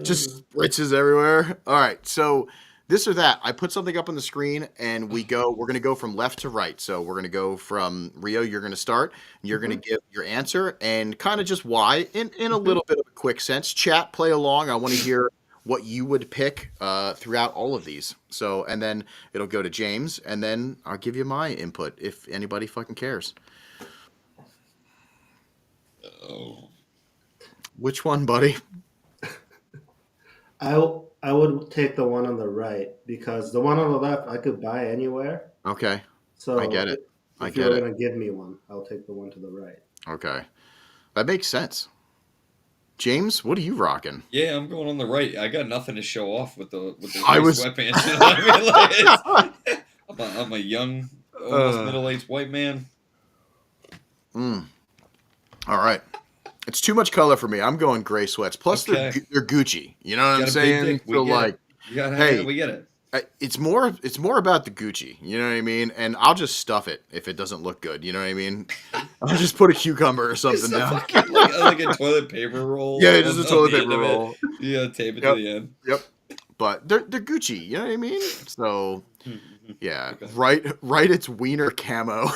Just spritzes everywhere. All right, so this or that. I put something up on the screen, and we're going to go from left to right. So we're going to go from Rio. You're going to start. And you're going to give your answer and kind of just why in a little bit of a quick sense. Chat, play along. I want to hear what you would pick throughout all of these. So, and then it'll go to James, and then I'll give you my input if anybody fucking cares. Oh. Which one, buddy? I would take the one on the right because the one on the left I could buy anywhere. Okay. So I get it. If you're gonna give me one, I'll take the one to the right. Okay. That makes sense. James, what are you rocking? Yeah, I'm going on the right. I got nothing to show off with the sweatpants. You know what I mean? Like, I'm a young, almost middle-aged white man. All right. It's too much color for me. I'm going gray sweats. Plus, they're Gucci. You know what I'm saying? So like, we get it. It's more about the Gucci. You know what I mean? And I'll just stuff it if it doesn't look good. You know what I mean? I'll just put a cucumber or something down. like a toilet paper roll. Yeah, just a toilet paper roll. Yeah, tape it to the end. Yep. But they're Gucci. You know what I mean? So. Yeah, right. It's wiener camo.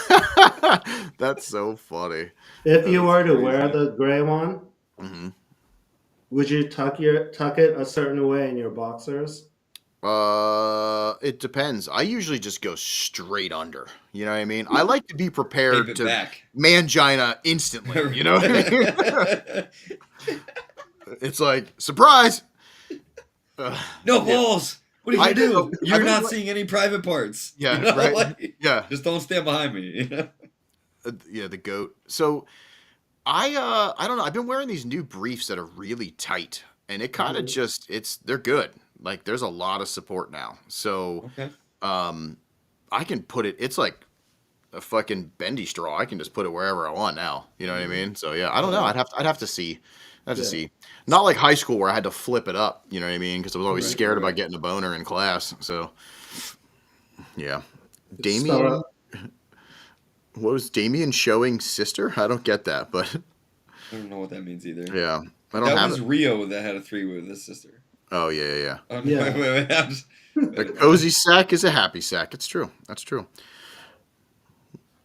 That's so funny. If you were to wear the gray one, would you tuck it a certain way in your boxers? It depends. I usually just go straight under. You know what I mean? I like to be prepared to mangina instantly. You know what I mean? It's like surprise. No balls. What are you gonna do? You're not seeing any private parts. Yeah, you know? right. Like, yeah, just don't stand behind me. You know? Yeah, the goat. So, I don't know. I've been wearing these new briefs that are really tight, and it kind of they're good. Like, there's a lot of support now. So, I can put it. It's like a fucking bendy straw. I can just put it wherever I want now. You know what I mean? So yeah, I don't know. I'd have to see. See. Not like high school where I had to flip it up, you know what I mean? Because I was always scared about getting a boner in class. So, yeah. Damien, what was Damien showing sister? I don't get that, but. I don't know what that means either. Yeah. I don't have That was Rio that had a 3-way with his sister. Oh, yeah. Oh, no, wait. A cozy sack is a happy sack. It's true. That's true.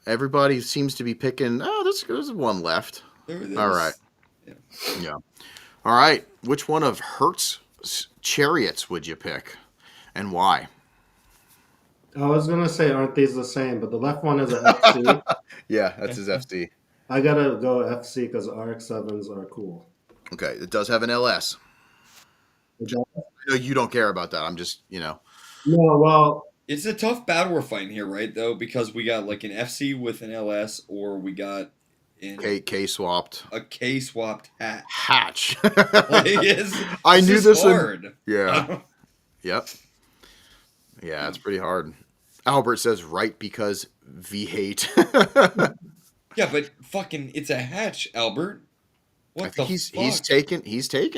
Everybody seems to be picking, there's one left. All right. Yeah. All right. Which one of Hertz's chariots would you pick, and why? I was gonna say, aren't these the same? But the left one is an FC. Yeah, that's his FC. I gotta go FC because RX-7s are cool. Okay, it does have an LS. I know you don't care about that. I'm just, No, well, it's a tough battle we're fighting here, right? Though, because we got like an FC with an LS, or we got K swapped. A K swapped hatch. I knew this hard. Yeah. Yep. Yeah, it's pretty hard. Albert says right because V8. Yeah, but fucking it's a hatch, Albert. What the he's fuck? he's taking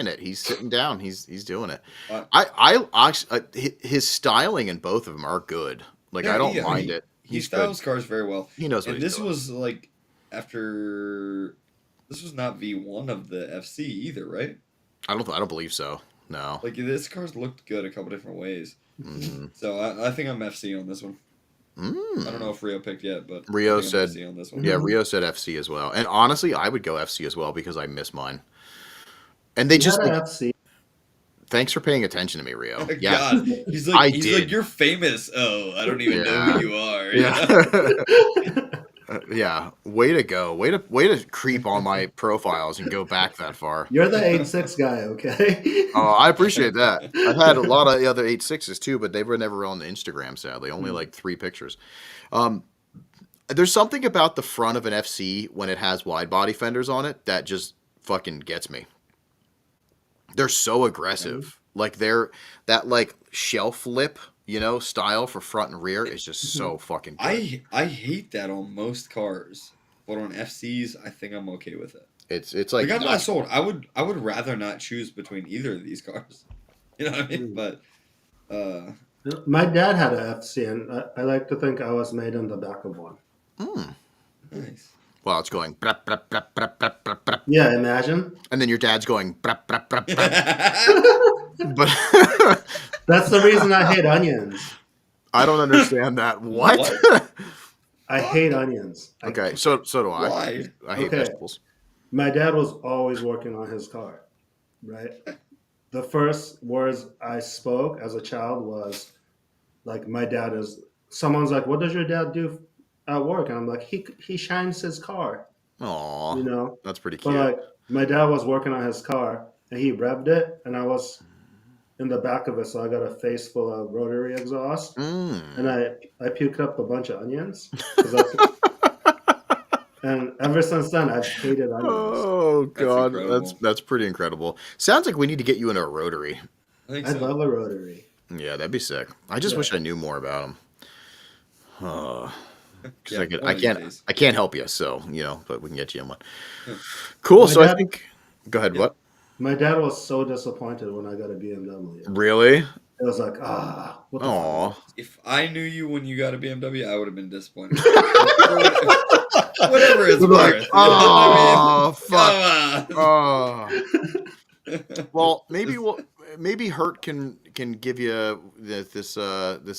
it. He's sitting down. He's doing it. I actually his styling in both of them are good. Like I don't mind it. He styles cars very well. He knows what and he's this doing. was like after this was not V1 of the FC either, right? I don't believe so. No. Like this car's looked good a couple different ways. Mm-hmm. So I think I'm FC on this one. I don't know if Rio picked yet, but Rio I think I'm said, FC on this one. yeah, Rio said FC as well. And honestly, I would go FC as well because I miss mine. And they You just had like, an FC. thanks for paying attention to me, Rio. Yeah, God, he's I like did. you're famous. Oh, I don't even know Yeah. who you are. Yeah. Yeah. Way to go. Way to creep on my profiles and go back that far. You're the 8'6" guy, okay? Oh, I appreciate that. I've had a lot of the other 8.6s too, but they were never on the Instagram, sadly. Only like 3 pictures. There's something about the front of an FC when it has wide body fenders on it that just fucking gets me. They're so aggressive. Like that like shelf lip, style for front and rear is just so fucking good. I hate that on most cars, but on FCs, I think I'm okay with it. It's like Like I'm not sold. I would rather not choose between either of these cars. You know what I mean? But My dad had an FC, and I like to think I was made in the back of one. nice. well, it's going brap, brap, brap, brap, brap, brap, brap, Yeah, imagine. and then your dad's going brap, brap, brap, brap. But That's the reason I hate onions. I don't understand that. What? I hate onions. Okay, so do I. Why? I hate Okay. vegetables. My dad was always working on his car, right? The first words I spoke as a child was like, "My dad is." Someone's like, "What does your dad do at work?" And I'm like, "He shines his car." Aw, You know. that's pretty But cute. like, my dad was working on his car, and he revved it, and I was in the back of it, so I got a face full of rotary exhaust, and I puked up a bunch of onions. 'Cause and ever since then, I've hated onions. Oh God, incredible. that's pretty incredible. Sounds like we need to get you into a rotary. I think I so. love a rotary. Yeah, that'd be sick. I just Yeah. wish I knew more about them. Because Yeah, one of these days. I can't help you. So but we can get you in one. Cool. My So I dad- think. Go ahead. What? My dad was so disappointed when I got a BMW. Really? It was like, what the Aw. fuck? If I knew you when you got a BMW, I would have been disappointed. Whatever it's worth. You know Oh, what I mean? fuck. Come on. Well, maybe Hurt can give you this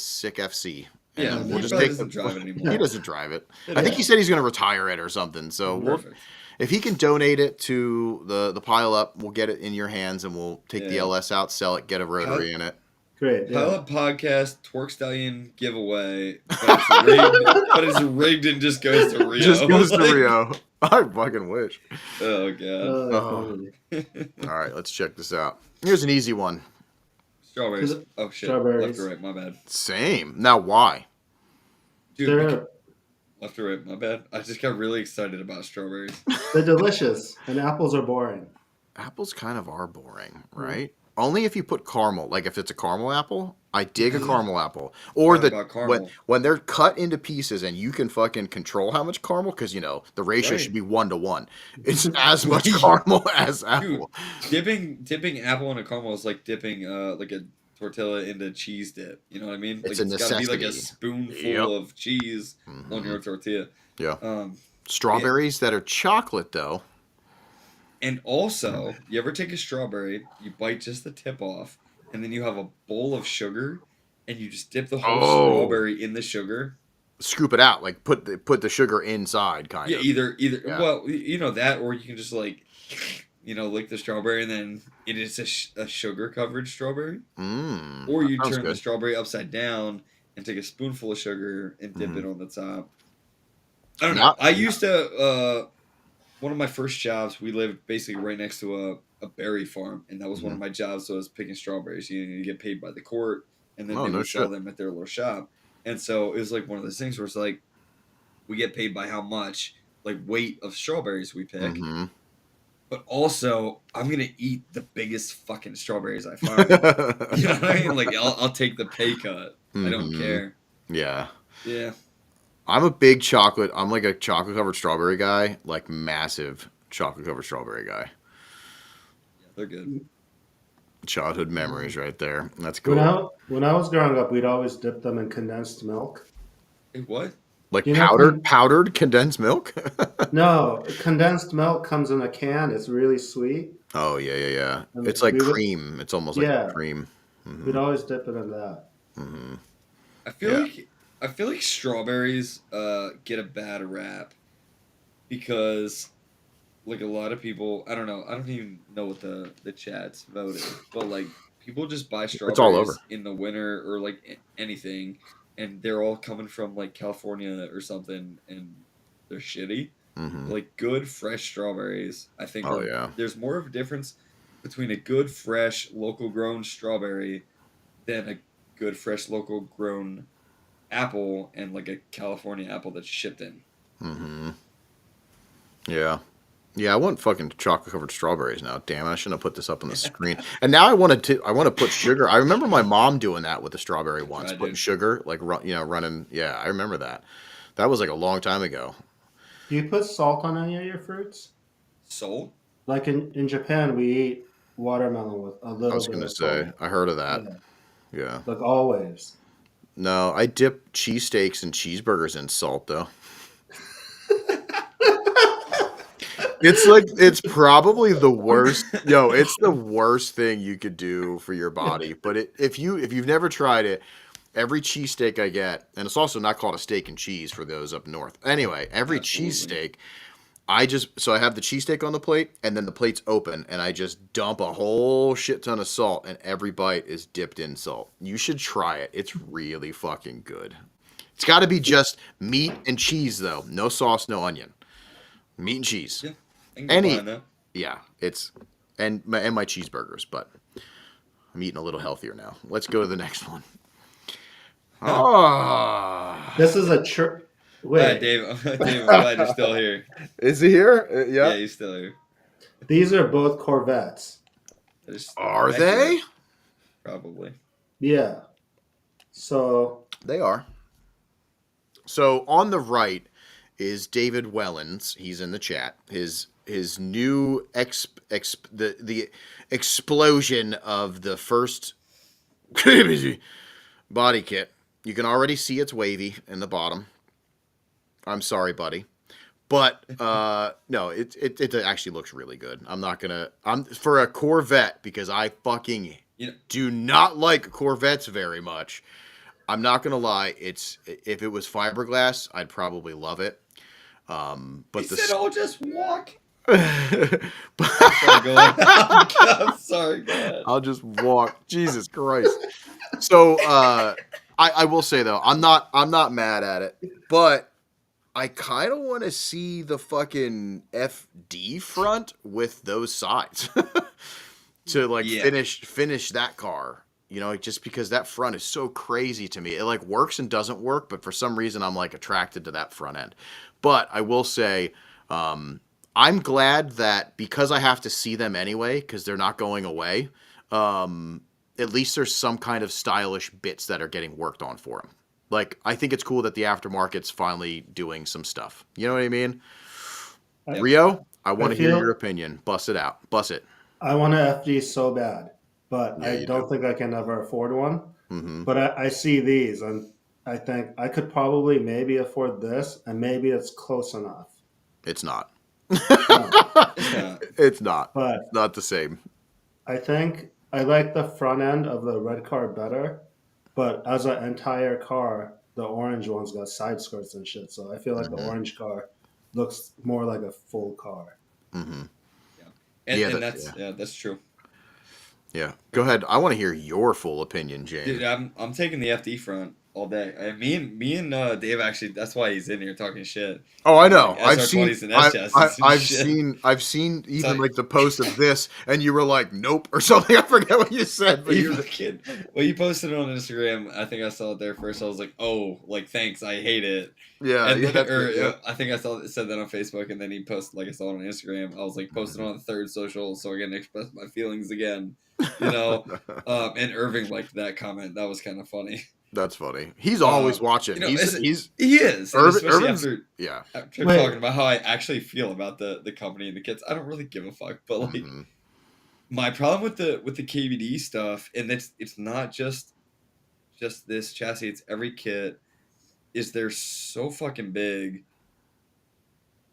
sick FC. And Yeah, then he we'll just probably take doesn't drive it anymore. He doesn't drive it. I think he said he's going to retire it or something. So Perfect. if he can donate it to the pile up, we'll get it in your hands and we'll take the Yeah. LS out, sell it, get a rotary in it. Great. Yeah. Pilot podcast, Twerk Stallion giveaway, but it's rigged and just goes to Rio. Just goes to Like, Rio. I fucking wish. Oh god. All right, let's check this out. Here's an easy one. Strawberries. Oh shit. Strawberries. Left or right, my bad. Same. Now, why? Dude, They're, left or right, my bad. I just got really excited about strawberries. they're delicious, and apples are boring. Apples kind of are boring, right? Only if you put caramel. Like if it's a caramel apple, I dig a caramel apple. Or Forgot about caramel. when they're cut into pieces and you can fucking control how much caramel, because the ratio Right. should be 1-to-1. It's as much caramel as Dude, apple. dipping apple in a caramel is like dipping like a tortilla into cheese dip. You know what I mean? It's like, a it's gotta be like a necessity. spoonful Yep. of cheese on your tortilla. Yeah. Strawberries that are chocolate though. And also, you ever take a strawberry, you bite just the tip off, and then you have a bowl of sugar, and you just dip the whole strawberry in the sugar. Scoop it out, like put the sugar inside, kind Yeah, of. either Yeah. well, that, or you can just like, lick the strawberry, and then it is a sugar covered strawberry. Or you that sounds turn the good. strawberry upside down and take a spoonful of sugar and dip it on the top. I don't know. Not- I used to. One of my first jobs, we lived basically right next to a berry farm, and that was one of my jobs. So I was picking strawberries. You get paid by the quart, and then Oh, they no would sell shit. them at their little shop. And so it was like one of those things where it's like, we get paid by how much like weight of strawberries we pick, Mhm. but also I'm gonna eat the biggest fucking strawberries I find. You know what I mean? Like I'll take the pay cut. I don't Mhm. care. Yeah. Yeah. I'm a big chocolate. I'm like a chocolate covered strawberry guy, like massive chocolate covered strawberry guy. They're good. Childhood memories right there. That's cool. When I was growing up, we'd always dip them in condensed milk. Hey, what? Like You know, powdered condensed milk. No, condensed milk comes in a can. It's really sweet. Oh yeah. And It's like we would- cream. It's almost like Yeah. cream. We'd always dip it in that. I feel Yeah. like I feel like strawberries get a bad rap because like a lot of people, I don't know, I don't even know what the chat's voted, but like people just buy It's all over. strawberries in the winter or like anything, and they're all coming from like California or something, and they're shitty. Mm-hmm. Like good fresh strawberries, I think Oh are yeah. there's more of a difference between a good fresh local grown strawberry than a good fresh local grown apple and like a California apple that's shipped in. Mm-hmm. Yeah. Yeah, I want fucking chocolate covered strawberries now. Damn it, I shouldn't have put this up on the screen. And now I want to put sugar. I remember my mom doing that with the strawberry once, I putting did. sugar, like running. Yeah, I remember that. That was like a long time ago. Do you put salt on any of your fruits? Salt? Like in Japan, we eat watermelon with a I little was bit gonna of say, salt. I heard of that. Yeah, Yeah. like always. No, I dip cheesesteaks and cheeseburgers in salt though. It's like it's probably the worst. Yo, it's the worst thing you could do for your body. But if you've never tried it, every cheesesteak I get, and it's also not called a steak and cheese for those up north. Anyway, every Absolutely. cheesesteak, I have the cheesesteak on the plate, and then the plate's open, and I just dump a whole shit ton of salt, and every bite is dipped in salt. You should try it. It's really fucking good. It's got to be just meat and cheese though, no sauce, no onion. Meat and cheese. Yeah, I can get Any, behind that. yeah, it's and my cheeseburgers, but I'm eating a little healthier now. Let's go to the next one. Oh, This is a All right, wait. Dave. Dave, I'm glad you're still here. is he here? Yeah, Yeah. he's still here. These are both Corvettes. Are accurate, they? Probably. Yeah. So They are. So on the right is David Wellens. He's in the chat. His new the explosion of the first body kit. You can already see it's wavy in the bottom. I'm sorry, buddy. But no, it actually looks really good. I'm for a Corvette because I fucking You know, do not like Corvettes very much. I'm not gonna lie. If it was fiberglass, I'd probably love it. But he the said, "I'll just walk." But- Sorry, go on. I'm sorry, go ahead. I'll just walk. Jesus Christ. So I will say though, I'm not mad at it, but I kind of want to see the fucking FD front with those sides to like Yeah. finish that car. You know, just because that front is so crazy to me. It like works and doesn't work, but for some reason I'm like attracted to that front end. But I will say, I'm glad that because I have to see them anyway, because they're not going away. At least there's some kind of stylish bits that are getting worked on for them. Like, I think it's cool that the aftermarket's finally doing some stuff. You know what I mean? I, Rio, I want I to hear your feel opinion. Bust it out. Bust it. I want an FD so bad, but Yeah, I you don't do. think I can ever afford one. Mm-hmm. But I see these and I think I could probably maybe afford this and maybe it's close enough. It's not. No, It's not. It's not. but It's not the same. I think I like the front end of the red car better. But as an entire car, the orange one's got side skirts and shit. So I feel like the Mm-hmm. orange car looks more like a full car. Mm-hmm. Yeah, and, Yeah, and that- that's yeah. yeah, that's true. Yeah. Go ahead. I want to hear your full opinion, James. Dude, I'm taking the FD front all day. Me and Dave actually. That's why he's in here talking shit. Oh, I know. Like I've seen. SR20s and S-chassis and I've shit. seen. I've seen even like- like the post of this, and you were like, "Nope" or something. I forget what you said, but You you. fucking, well, you posted it on Instagram. I think I saw it there first. I was like, "Oh, like thanks, I hate it." Yeah. And yeah, then, that's it, yeah. I think I said that on Facebook, and then he posted like I saw it on Instagram. I was like posted on the third social, so I can express my feelings again. You know, and Irving liked that comment. That was kind of funny. That's funny. He's always watching. You know, he's he is, and especially Irvin's- after yeah. Wait. talking about how I actually feel about the company and the kids. I don't really give a fuck, but like Mhm. my problem with the KVD stuff, and it's not just this chassis. It's every kit. Is they're so fucking big.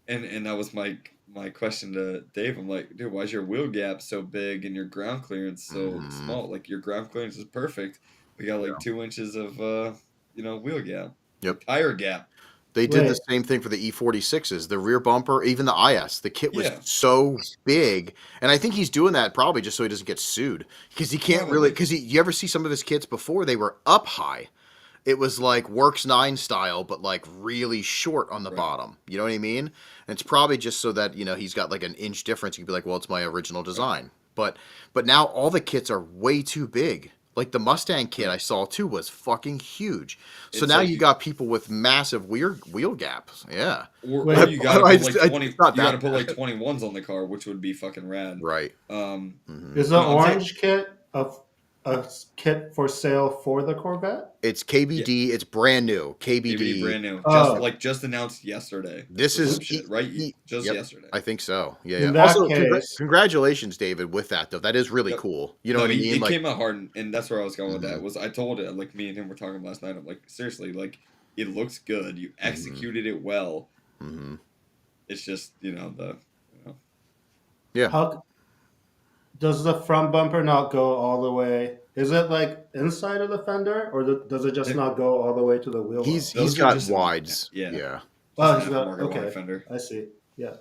And that was my question to Dave. I'm like, dude, why is your wheel gap so big and your ground clearance so Mhm. small? Like your ground clearance is perfect. We got like 2 inches of wheel gap. Yep. Tire gap. They did the Wait. same thing for the E46s, the rear bumper, even the IS. The kit was Yeah. so big, and I think he's doing that probably just so he doesn't get sued because he can't really. Probably. Because you ever see some of his kits before they were up high, it was like Works 9 style, but like really short on the Right. bottom. You know what I mean? And it's probably just so that he's got like an inch difference. You could be like, well, it's my original design, but now all the kits are way too big. Like the Mustang kit I saw too was fucking huge. So It's now like you got people with massive wheel gaps. Yeah. Or Wait. you gotta I put like just- 20. You it's not gotta that put like bad. 21s on the car, which would be fucking rad. Right. Is the No, I'm saying- orange kit a kit for sale for the Corvette? It's KBD. It's brand new. KBD. DVD brand new. Oh. Just announced yesterday. This or is some shit, right? Just yep, yesterday. I think so. Yeah. In Yeah. that Also, case- congratulations, David, with that though. That is really Yep. cool. You know No, what I mean? It Like, came out hard, and that's where I was going with that. Was I told it, like, me and him were talking last night. I'm like, seriously, like, it looks good. You executed it well. It's just yeah. How does the front bumper not go all the way? Is it like inside of the fender, or does it just not go all the way to the wheel? He's Those are got just wides. yeah. Yeah. Oh, Just he's an got aftermarket wide okay. fender. I see. Yeah.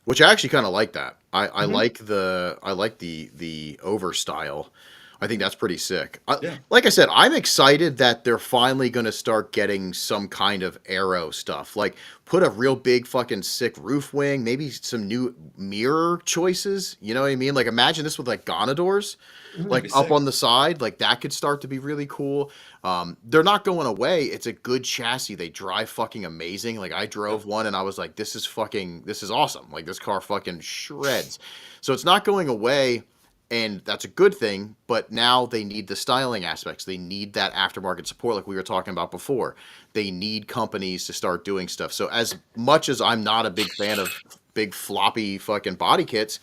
Which I actually kind of like that. I like the over style. I think that's pretty sick. Yeah. Like I said, I'm excited that they're finally going to start getting some kind of aero stuff. Like put a real big fucking sick roof wing, maybe some new mirror choices. You know what I mean? Like imagine this with like Gonadors, like be up sick. on the side. Like that could start to be really cool. They're not going away. It's a good chassis. They drive fucking amazing. Like I drove one and I was like, this is awesome. Like this car fucking shreds. So it's not going away. And that's a good thing, but now they need the styling aspects. They need that aftermarket support like we were talking about before. They need companies to start doing stuff. So as much as I'm not a big fan of big floppy fucking body kits,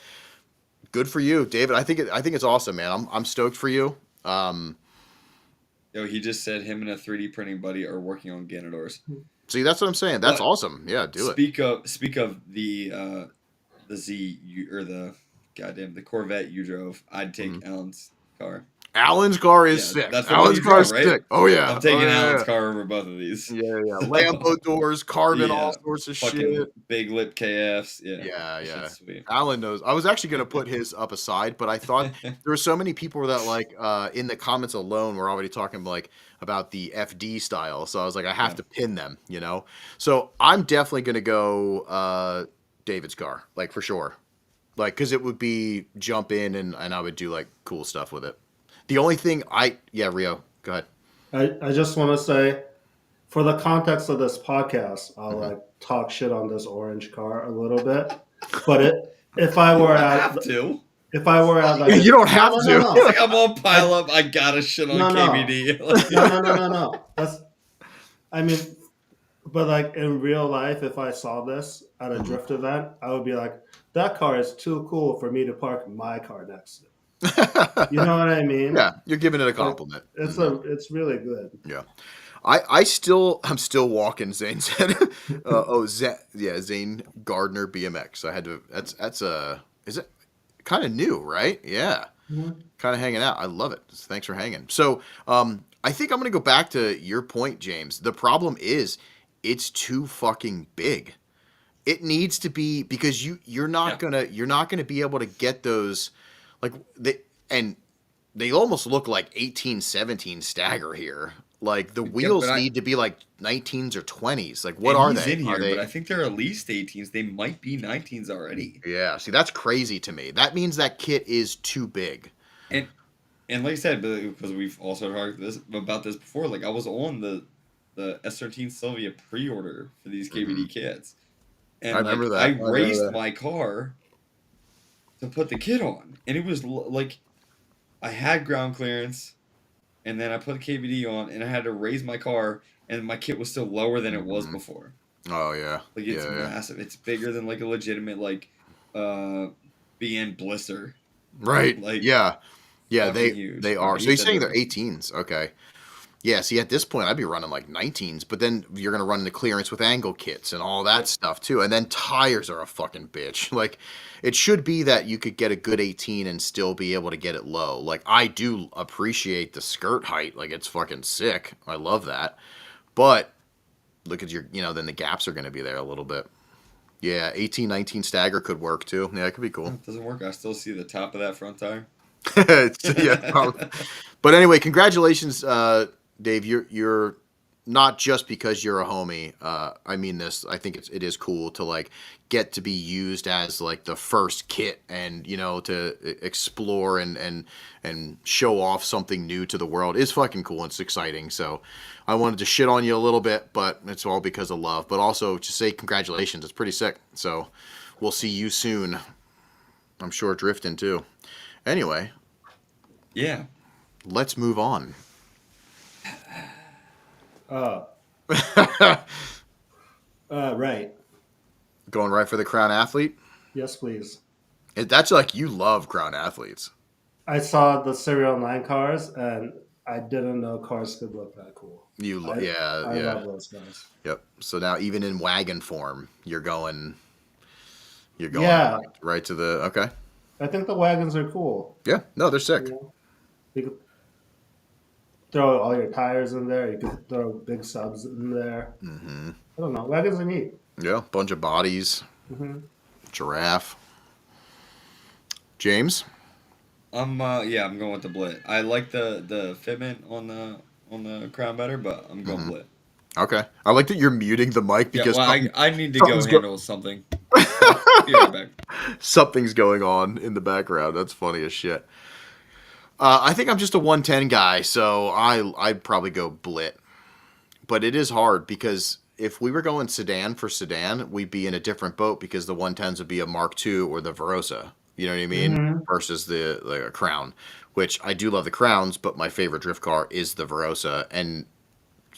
good for you, David. I think it's awesome, man. I'm stoked for you. He just said him and a 3D printing buddy are working on Ganadors. See, that's what I'm saying. That's But awesome. Yeah, do it. Speak of the the Corvette you drove. I'd take Alan's car. Alan's car is Yeah, sick. that's the Alan's one you car is drove, right? sick. Oh yeah. I'm taking Oh, yeah, Alan's yeah. car over both of these. Yeah, yeah. Lambo doors, carbon, Yeah, all sorts of fucking shit. big lip KFs. Yeah. Yeah, that yeah. shit's sweet. Alan knows. I was actually going to put his up aside, but I thought there were so many people that like in the comments alone were already talking like about the FD style. So I was like, I have to pin them, you know? So I'm definitely going to go David's car, like for sure. Like, cause it would be jump in and I would do like cool stuff with it. The only thing Rio, go ahead. I just want to say, for the context of this podcast, I'll like talk shit on this orange car a little bit. But if I were at like You don't have to. no. It's like I'm on pile up. I gotta shit on No. KBD. No. I mean, but like in real life, if I saw this at a drift event, I would be like, that car is too cool for me to park my car next to. You know what I mean? Yeah, you're giving it a compliment. It's really good. Yeah. I'm still walking, Zane said. Zane Gardner BMX. I had to is it kind of new, right? Yeah. Kind of hanging out. I love it. Thanks for hanging. So, I think I'm going to go back to your point, James. The problem is it's too fucking big. It needs to be, because you're not going to be able to get those like they almost look like 18, 17 stagger here. Like the wheels need to be like 19s or 20s. Like what are they? In here, are they? But I think they're at least 18s. They might be 19s already. Yeah. See, that's crazy to me. That means that kit is too big. And like I said, because we've also talked about this before. Like I was on the S13 Sylvia pre-order for these KBD kits, and I remember that. I raced my car to put the kit on, and it was like I had ground clearance, and then I put the KBD on, and I had to raise my car, and my kit was still lower than it was before. Oh yeah, like it's massive. It's bigger than like a legitimate like BN blister. Right. Like yeah, they huge. they are. Like So you you're said, saying they're 18s? Okay. Yeah, see, at this point, I'd be running like 19s, but then you're going to run the clearance with angle kits and all that stuff too. And then tires are a fucking bitch. Like, it should be that you could get a good 18 and still be able to get it low. Like, I do appreciate the skirt height. Like, it's fucking sick. I love that. But look at your, then the gaps are going to be there a little bit. Yeah, 18, 19 stagger could work too. Yeah, it could be cool. It doesn't work. I still see the top of that front tire. Yeah, probably. But anyway, congratulations, Dave. You're not just because you're a homie. I mean this. I think it is cool to like get to be used as like the first kit, and to explore and show off something new to the world is fucking cool. And it's exciting. So I wanted to shit on you a little bit, but it's all because of love. But also to say congratulations. It's pretty sick. So we'll see you soon. I'm sure drifting too. Anyway, Yeah. let's move on. Right. Going right for the crown athlete. Yes, please. That's like you love crown athletes. I saw the Serial 9 cars, and I didn't know cars could look that cool. Yeah, I yeah, love those guys. yep. So now even in wagon form, you're going Yeah. right to the okay. I think the wagons are cool. Yeah, no, they're sick. You could throw all your tires in there. You could throw big subs in there. Mm-hmm. I don't know. Wagons are neat. Yeah, bunch of bodies. Mm-hmm. Giraffe. James. I'm going with the Blit. I like the fitment on the crown better, but I'm going Blit. Okay, I like that you're muting the mic because I need to go handle something. Be right back. something's going on in the background. That's funny as shit. I think I'm just a 110 guy, so I'd probably go Blit. But it is hard because if we were going sedan for sedan, we'd be in a different boat because the 110s would be a Mark II or the Verosa. You know what I mean? Mm-hmm. Versus the Crown, which I do love the Crowns, but my favorite drift car is the Verosa. And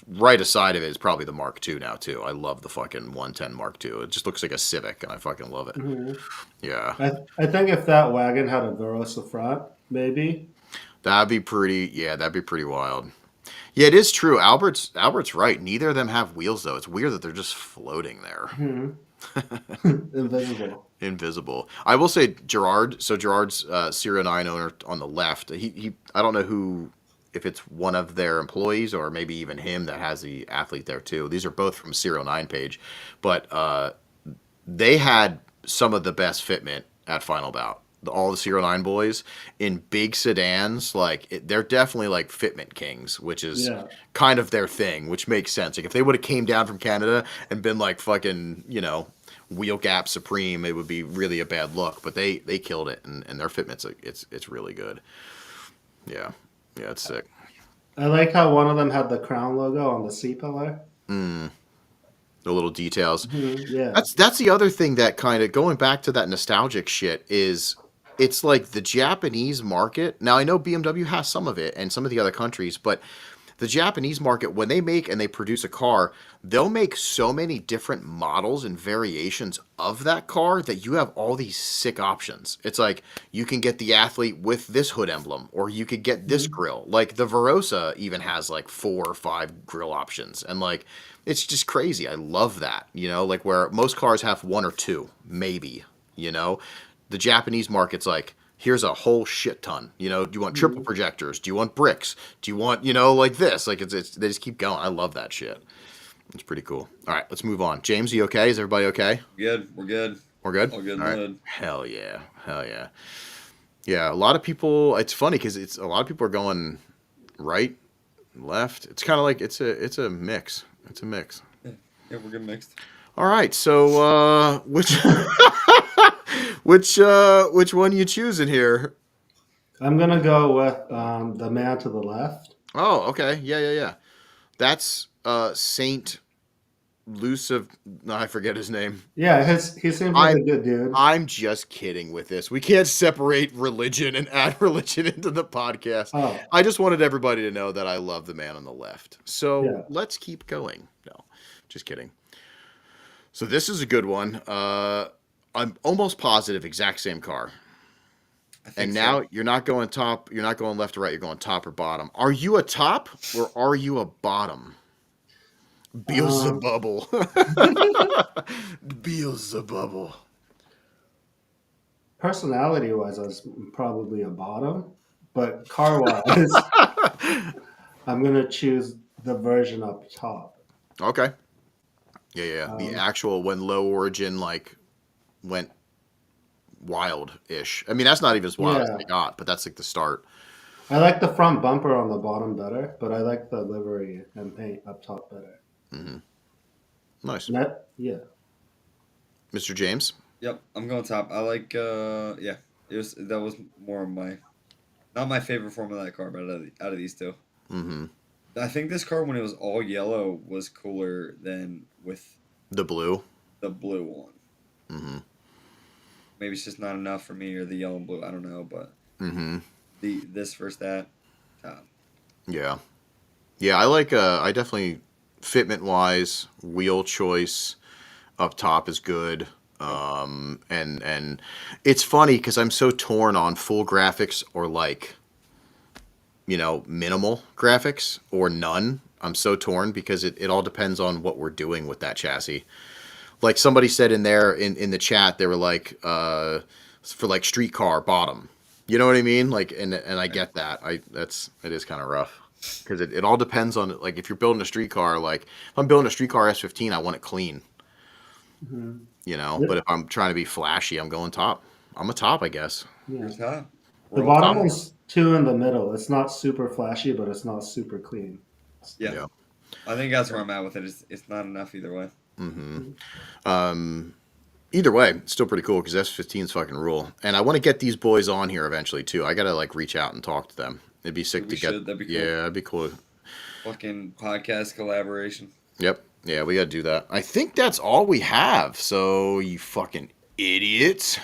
right aside of it is probably the Mark II now, too. I love the fucking 110 Mark II. It just looks like a Civic, and I fucking love it. Mm-hmm. Yeah. I think if that wagon had a Verosa front, maybe. That'd be pretty wild. Yeah, it is true. Albert's right. Neither of them have wheels, though. It's weird that they're just floating there. Mm-hmm. Invisible. I will say Gerard. So Gerard's Serial 9 owner on the left. He I don't know if it's one of their employees or maybe even him that has the athlete there too. These are both from Serial 9 page, but they had some of the best fitment at Final Bout. All the Serial 9 boys in big sedans, they're definitely like fitment kings, which is kind of their thing, which makes sense. Like if they would have came down from Canada and been like fucking, wheel gap supreme, it would be really a bad look. But they killed it, and their fitment's it's really good. Yeah, it's sick. I like how one of them had the Crown logo on the C pillar. The little details. Mm-hmm. Yeah, That's the other thing that kind of going back to that nostalgic shit is. It's like the Japanese market. Now, I know BMW has some of it and some of the other countries, but the Japanese market, when they make and they produce a car, they'll make so many different models and variations of that car that you have all these sick options. It's like you can get the athlete with this hood emblem, or you could get this grill. Like the Verosa even has like 4 or 5 grill options. And like, it's just crazy. I love that, like where most cars have 1 or 2, maybe, The Japanese market's like, here's a whole shit ton. Do you want triple projectors? Do you want bricks? Do you want, like this? Like it's they just keep going. I love that shit. It's pretty cool. All right, let's move on. James, you okay? Is everybody okay? Good. We're good. We're good? All good. All right. Good. Hell yeah. Yeah, a lot of people, it's funny because a lot of people are going right, left. It's kind of like, it's a mix. It's a mix. Yeah, we're good mixed. All right, so which one you choosing here? I'm gonna go with the man to the left. Oh, okay, yeah. That's Saint Luciv. No, I forget his name. Yeah, he seems like a good dude. I'm just kidding with this. We can't separate religion and add religion into the podcast. Oh. I just wanted everybody to know that I love the man on the left. So Yeah. let's keep going. No, just kidding. So this is a good one. I'm almost positive exact same car. And now you're not going top, you're not going left or right, you're going top or bottom. Are you a top or are you a bottom? Beelzebubble. Beelzebubble. Personality-wise, I was probably a bottom, but car-wise, I'm gonna choose the version up top. Okay. Yeah. The actual when Low Origin like went wild-ish. I mean, that's not even as wild as Yeah. they got, but that's like the start. I like the front bumper on the bottom better, but I like the livery and paint up top better. Nice. And yeah. Mr. James? Yep, I'm going top. I like yeah. That was more of my not my favorite form of that car, but out of these two. Mm-hmm. I think this car when it was all yellow was cooler than with The blue? the blue one. Mm-hmm. Maybe it's just not enough for me or the yellow and blue. I don't know, but Mm-hmm. this versus that top. Yeah. Yeah, I definitely, fitment-wise, wheel choice up top is good. And it's funny because I'm so torn on full graphics or like, minimal graphics or none. I'm so torn because it all depends on what we're doing with that chassis. Like somebody said in there in the chat, they were like, for like streetcar bottom. You know what I mean? Like, and I get that. It is kind of rough because it all depends on like if you're building a streetcar. Like if I'm building a streetcar S15, I want it clean. But if I'm trying to be flashy, I'm going top. I'm a top, I guess. Yeah. Top. The Roll bottom top. one's two in the middle. It's not super flashy, but it's not super clean. Yeah. Yeah. I think that's where I'm at with it. It's not enough either way. Either way, it's still pretty cool because S15's fucking rule. And I want to get these boys on here eventually too. I gotta like reach out and talk to them. It'd be sick to get. That'd be cool. Yeah, that'd be cool. Fucking podcast collaboration. Yep. Yeah, we gotta do that. I think that's all we have. So you fucking idiots.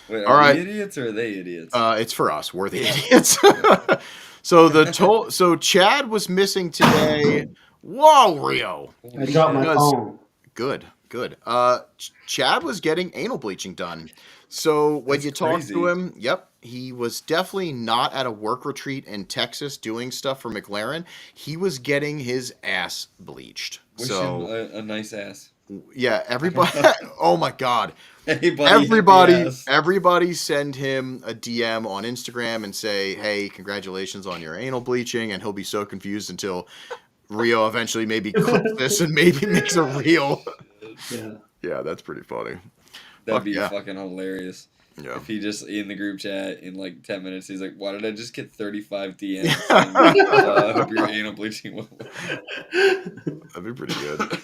Wait, All are right. we idiots or are they idiots? It's for us. We're the idiots. So Chad was missing today. Whoa, Rio. I dropped my Because- phone. Good. Chad was getting anal bleaching done. So when That's you talk crazy. to him, yep, he was definitely not at a work retreat in Texas doing stuff for McLaren. He was getting his ass bleached. Wish So him a nice ass. yeah, everybody. Oh my God. Everybody. Everybody send him a DM on Instagram and say, hey, congratulations on your anal bleaching. And he'll be so confused until Rio eventually maybe clips this and maybe makes a reel. Yeah. Yeah, that's pretty funny. That'd be yeah. fucking hilarious. Yeah. If he just in the group chat in like 10 minutes, he's like, "Why did I just get 35 DMs? saying, I hope your anal bleaching will." That'd be pretty good.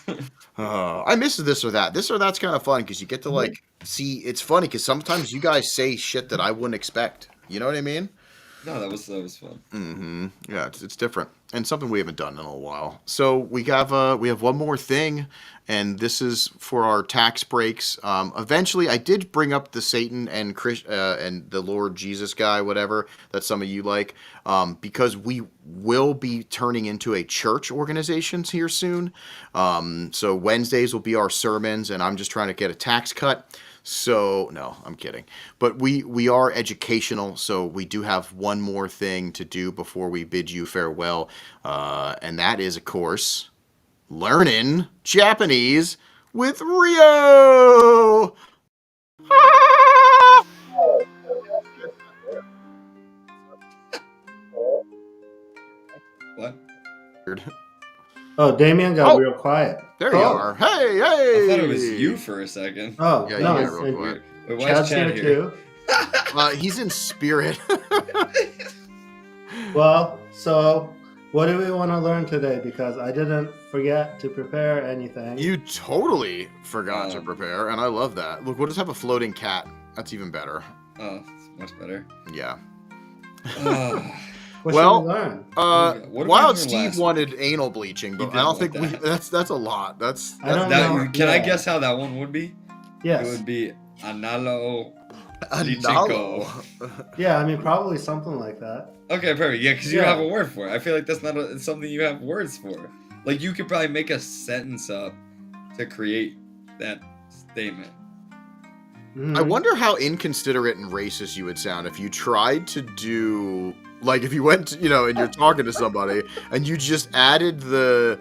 I miss this or that. This or that's kind of fun because you get to like see. It's funny because sometimes you guys say shit that I wouldn't expect. You know what I mean? No, that was fun. Mm-hmm. Yeah, it's different and something we haven't done in a while. So we have one more thing, and this is for our tax breaks. Eventually, I did bring up the Satan and and the Lord Jesus guy, whatever that some of you like, because we will be turning into a church organization here soon. So Wednesdays will be our sermons, and I'm just trying to get a tax cut. So, no, I'm kidding. But we are educational, so we do have one more thing to do before we bid you farewell. And that is, of course, learning Japanese with Ryo! What? Oh, Damien got Oh. real quiet. There you Oh. are. Hey! I thought it was you for a second. Oh, Yeah, no, you it's got real quick. Wait, why Chad's is Chad here here? too. He's in spirit. Well, so what do we want to learn today? Because I didn't forget to prepare anything. You totally forgot to Um, prepare, and I love that. Look, we'll just have a floating cat. That's even better. Oh, it's much better. Yeah. What well, should we learn? What did I Wild learn Steve last wanted anal bleaching, but He I don't did think want that. that's a lot. That's I don't That, know. can I Yeah. guess how that one would be? It Yes. would be Analo. Nalo. Yeah, I mean, probably something like that. Okay, perfect. Yeah, because you Yeah. have a word for it. I feel like that's not something you have words for. Like, you could probably make a sentence up to create that statement. Mhm. I wonder how inconsiderate and racist you would sound if you tried to do, like, if you went to, and you're talking to somebody and you just added the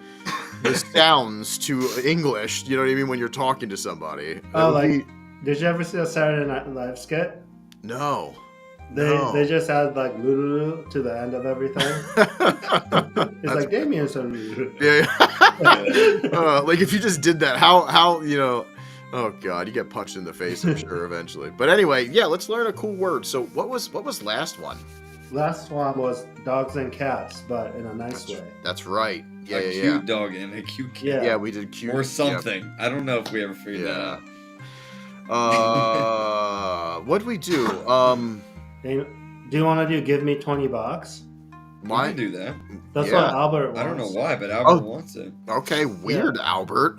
sounds to English, you know what I mean, when you're talking to somebody. Oh, That would like, did you ever see a Saturday Night Live skit? no. They just add like Lulu to the end of everything. It's like Damien said Lulu. Yeah. Like if you just did that, how you know? Oh god, you get punched in the face, I'm sure eventually. But anyway, yeah, let's learn a cool word. So what was last one? Last one was dogs and cats, but in a nice way. That's right. Yeah, a cute dog and a cute cat. Yeah. Yeah, we did cute Or something. I don't know if we ever figured that out. What'd we do? Do you want to do give me $20? Why We can do that. That's Yeah. what Albert wants. I don't know why, but Albert wants it. Okay, weird, Albert.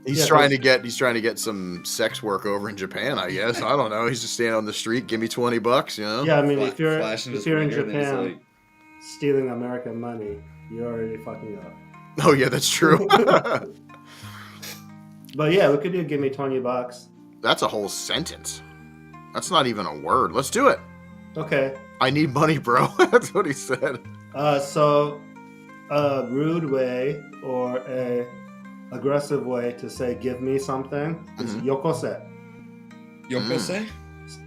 He's Yeah, trying to get some sex work over in Japan, I guess. I don't know. He's just standing on the street, give me $20, you know? Yeah, I mean, Fla- if you're flashing his in finger and then he's Japan like- stealing American money, you're already fucking up. Oh yeah, that's true. But yeah, we could do give me $20. That's a whole sentence. That's not even a word. Let's do it. Okay. I need money, bro. That's what he said. So a rude way or a aggressive way to say give me something is yokose. Yokose?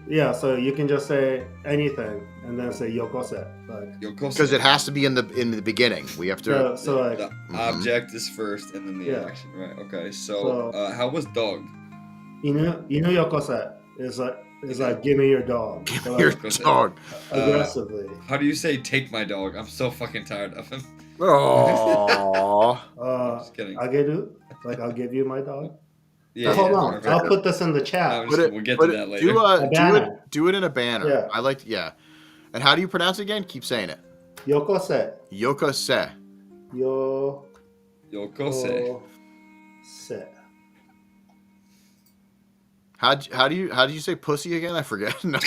Yeah, so you can just say anything and then say yokose. Like Yokose. Because it has to be in the beginning. We have to. so like The object is first and then the Yeah. action, right? Okay, so how was dog? inu yokose is like give me your dog. So, Your like, dog. aggressively. How do you say take my dog? I'm so fucking tired of him. Aww. Just kidding. Ageru? Like I'll give you my dog. Yeah, Hold yeah, on, perfect. I'll put this in the chat. We'll get to that later. Do it in a banner. Yeah. I like. Yeah. And how do you pronounce it again? Keep saying it. Yokose. Yokose. Yokose. Se. How do you say pussy again? I forget. No.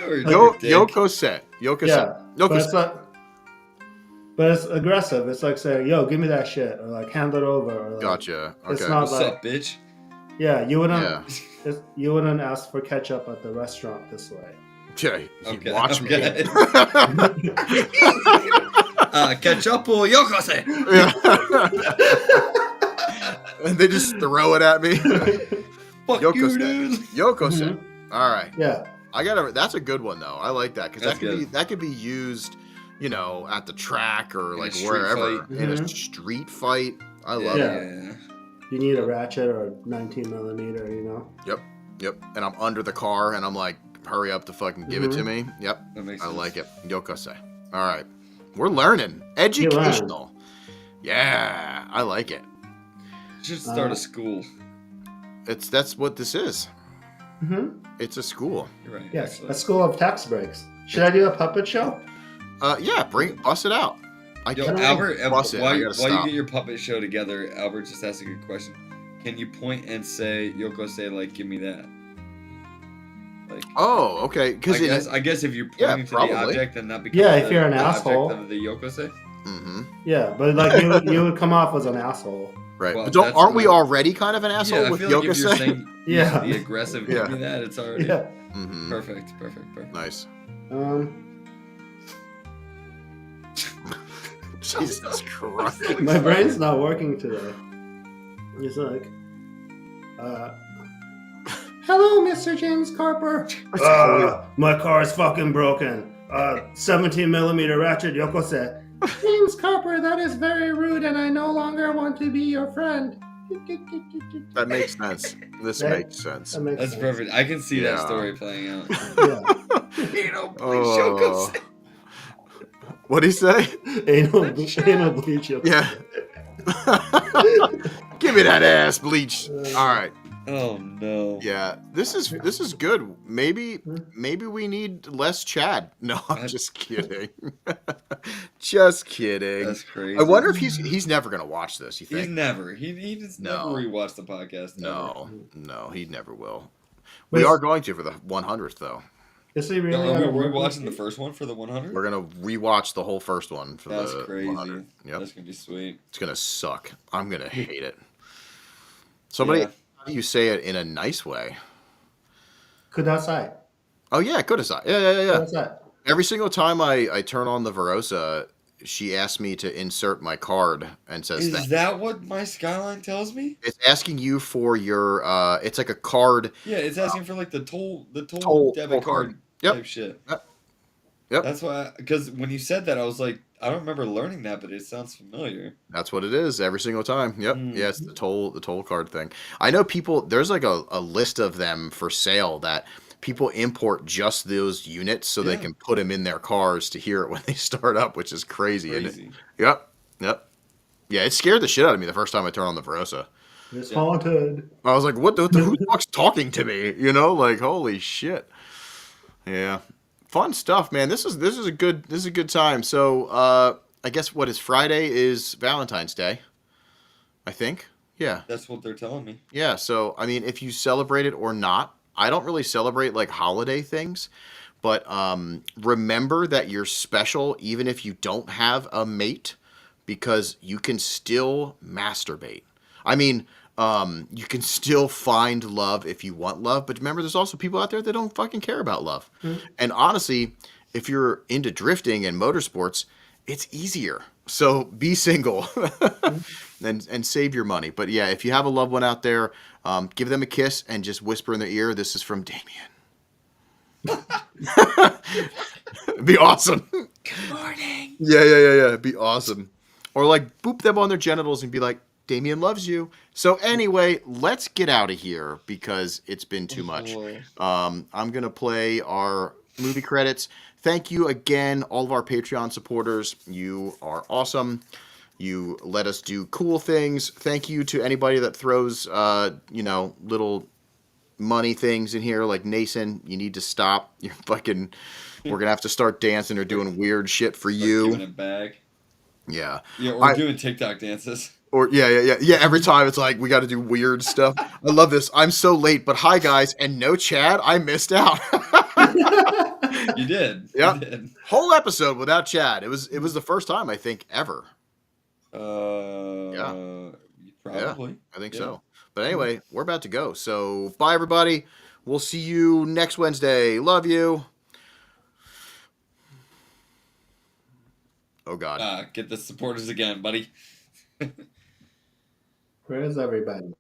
Yokose. Yokose. Yeah. But Yokose. it's like, but it's aggressive. It's like saying, "Yo, give me that shit," or like hand it over. Or like, Gotcha. It's Okay. not What's like up, bitch? yeah. You wouldn't Yeah. you wouldn't ask for ketchup at the restaurant this way. Okay. Okay, Watch me. okay. Ketchup or yokose? Yeah. And they just throw it at me. Fuck you, Yokose. dude. Yokose. All right. Yeah. That's a good one though. I like that because That's good. that could be used, you know, at the track or In a like street wherever fight. in a street fight. I love Yeah. it. You need a ratchet or a 19 millimeter. You know. Yep. And I'm under the car and I'm like, hurry up to fucking give it to me. Yep. That makes I sense. like it. Yokose. All right. We're learning. Educational. Yeah. I like it. You should start a school. That's what this is. Mm-hmm. It's a school. You're right. Yes. actually. A school of tax breaks. Should I do a puppet show? Yeah, bust it out. I Yo, can't Albert, bust it. while I you gotta stop. get your puppet show together, Albert just asked a good question. Can you point and say, Yokose, like, give me that? Like, Oh, okay. Because I guess if you're Yeah, pointing to the probably. object, then that becomes Yeah, if you're an the asshole. object of the Yokose. mm-hmm. Yeah, but like you would come off as an asshole. Right. Well, But that's aren't we not- already kind of an asshole Yeah, I with feel like if you're Yokose? saying Yeah. the aggressive, Yeah. give me that, it's already Yeah. Mm-hmm. perfect. Nice. Jesus Christ. My brain's not working today. It's like, hello, Mr. James Carper. My car is fucking broken. 17 millimeter ratchet Yokose. James Carper, that is very rude, and I no longer want to be your friend. That makes sense. This That- makes sense. That makes That's sense. perfect. I can see Yeah. that story playing out. Yeah. You know, please, Yokose. What'd he say? Anal bleach Yokose. Yeah. Give me that ass bleach. All right. Oh no. Yeah. This is good. Maybe we need less Chad. No, I'm just kidding. Just kidding. That's crazy. I wonder if he's never gonna watch this. You He's think? never. He just No. never rewatched the podcast. No, he never will. But We it's- are going to for the 100th though. Is he No, really? are gonna we work watching with the first one for the 100? We're gonna rewatch the whole first one for That's the crazy. 100. Yep. That's gonna be sweet. It's gonna suck. I'm gonna hate it. Somebody, Yeah. how do you say it in a nice way? Kudasai. Oh yeah, Kudasai. Yeah. Kudasai. Every single time I turn on the Verosa, she asked me to insert my card and says Is that what my Skyline tells me? it's asking you for your it's like a card Yeah, it's asking for like the toll toll debit card. card Yep. type shit. Yep. Yep. That's why, because when you said that, I was like, I don't remember learning that, but it sounds familiar. That's what it is every single time. Yep. Mm. Yeah, it's the toll card thing. I know people there's like a list of them for sale that people import just those units so they Yeah. can put them in their cars to hear it when they start up, which is crazy. Crazy. Yep. Yep. Yeah, it scared the shit out of me the first time I turned on the Verosa. It's haunted. I was like, what the who the fuck's talking to me? You know, like holy shit. Yeah. Fun stuff, man. This is a good time. So I guess what is Friday is Valentine's Day. I think. Yeah. That's what they're telling me. Yeah. So I mean, if you celebrate it or not, I don't really celebrate like holiday things, but remember that you're special even if you don't have a mate, because you can still masturbate. I mean, you can still find love if you want love, but remember, there's also people out there that don't fucking care about love. And honestly, if you're into drifting and motorsports, it's easier. So be single and save your money. But yeah, if you have a loved one out there, give them a kiss and just whisper in their ear, "This is from Damien." Be awesome. Good morning. Yeah. Be awesome. Or like boop them on their genitals and be like, Damien loves you. So anyway, let's get out of here because it's been too much. Boy. I'm going to play our movie credits. Thank you again, all of our Patreon supporters. You are awesome. You let us do cool things. Thank you to anybody that throws, little money things in here. Like Nason, you need to stop. You're fucking. We're going to have to start dancing or doing weird shit for you. Giving it back. Yeah. Yeah, or doing TikTok dances. Or yeah. Every time it's like we got to do weird stuff. I love this. I'm so late, but hi guys, and no Chad. I missed out. You did. Yeah. You did. Whole episode without Chad. It was the first time I think ever. Probably. Yeah, I think so. But anyway, we're about to go. So bye everybody. We'll see you next Wednesday. Love you. Oh God. Get the supporters again, buddy. Where is everybody?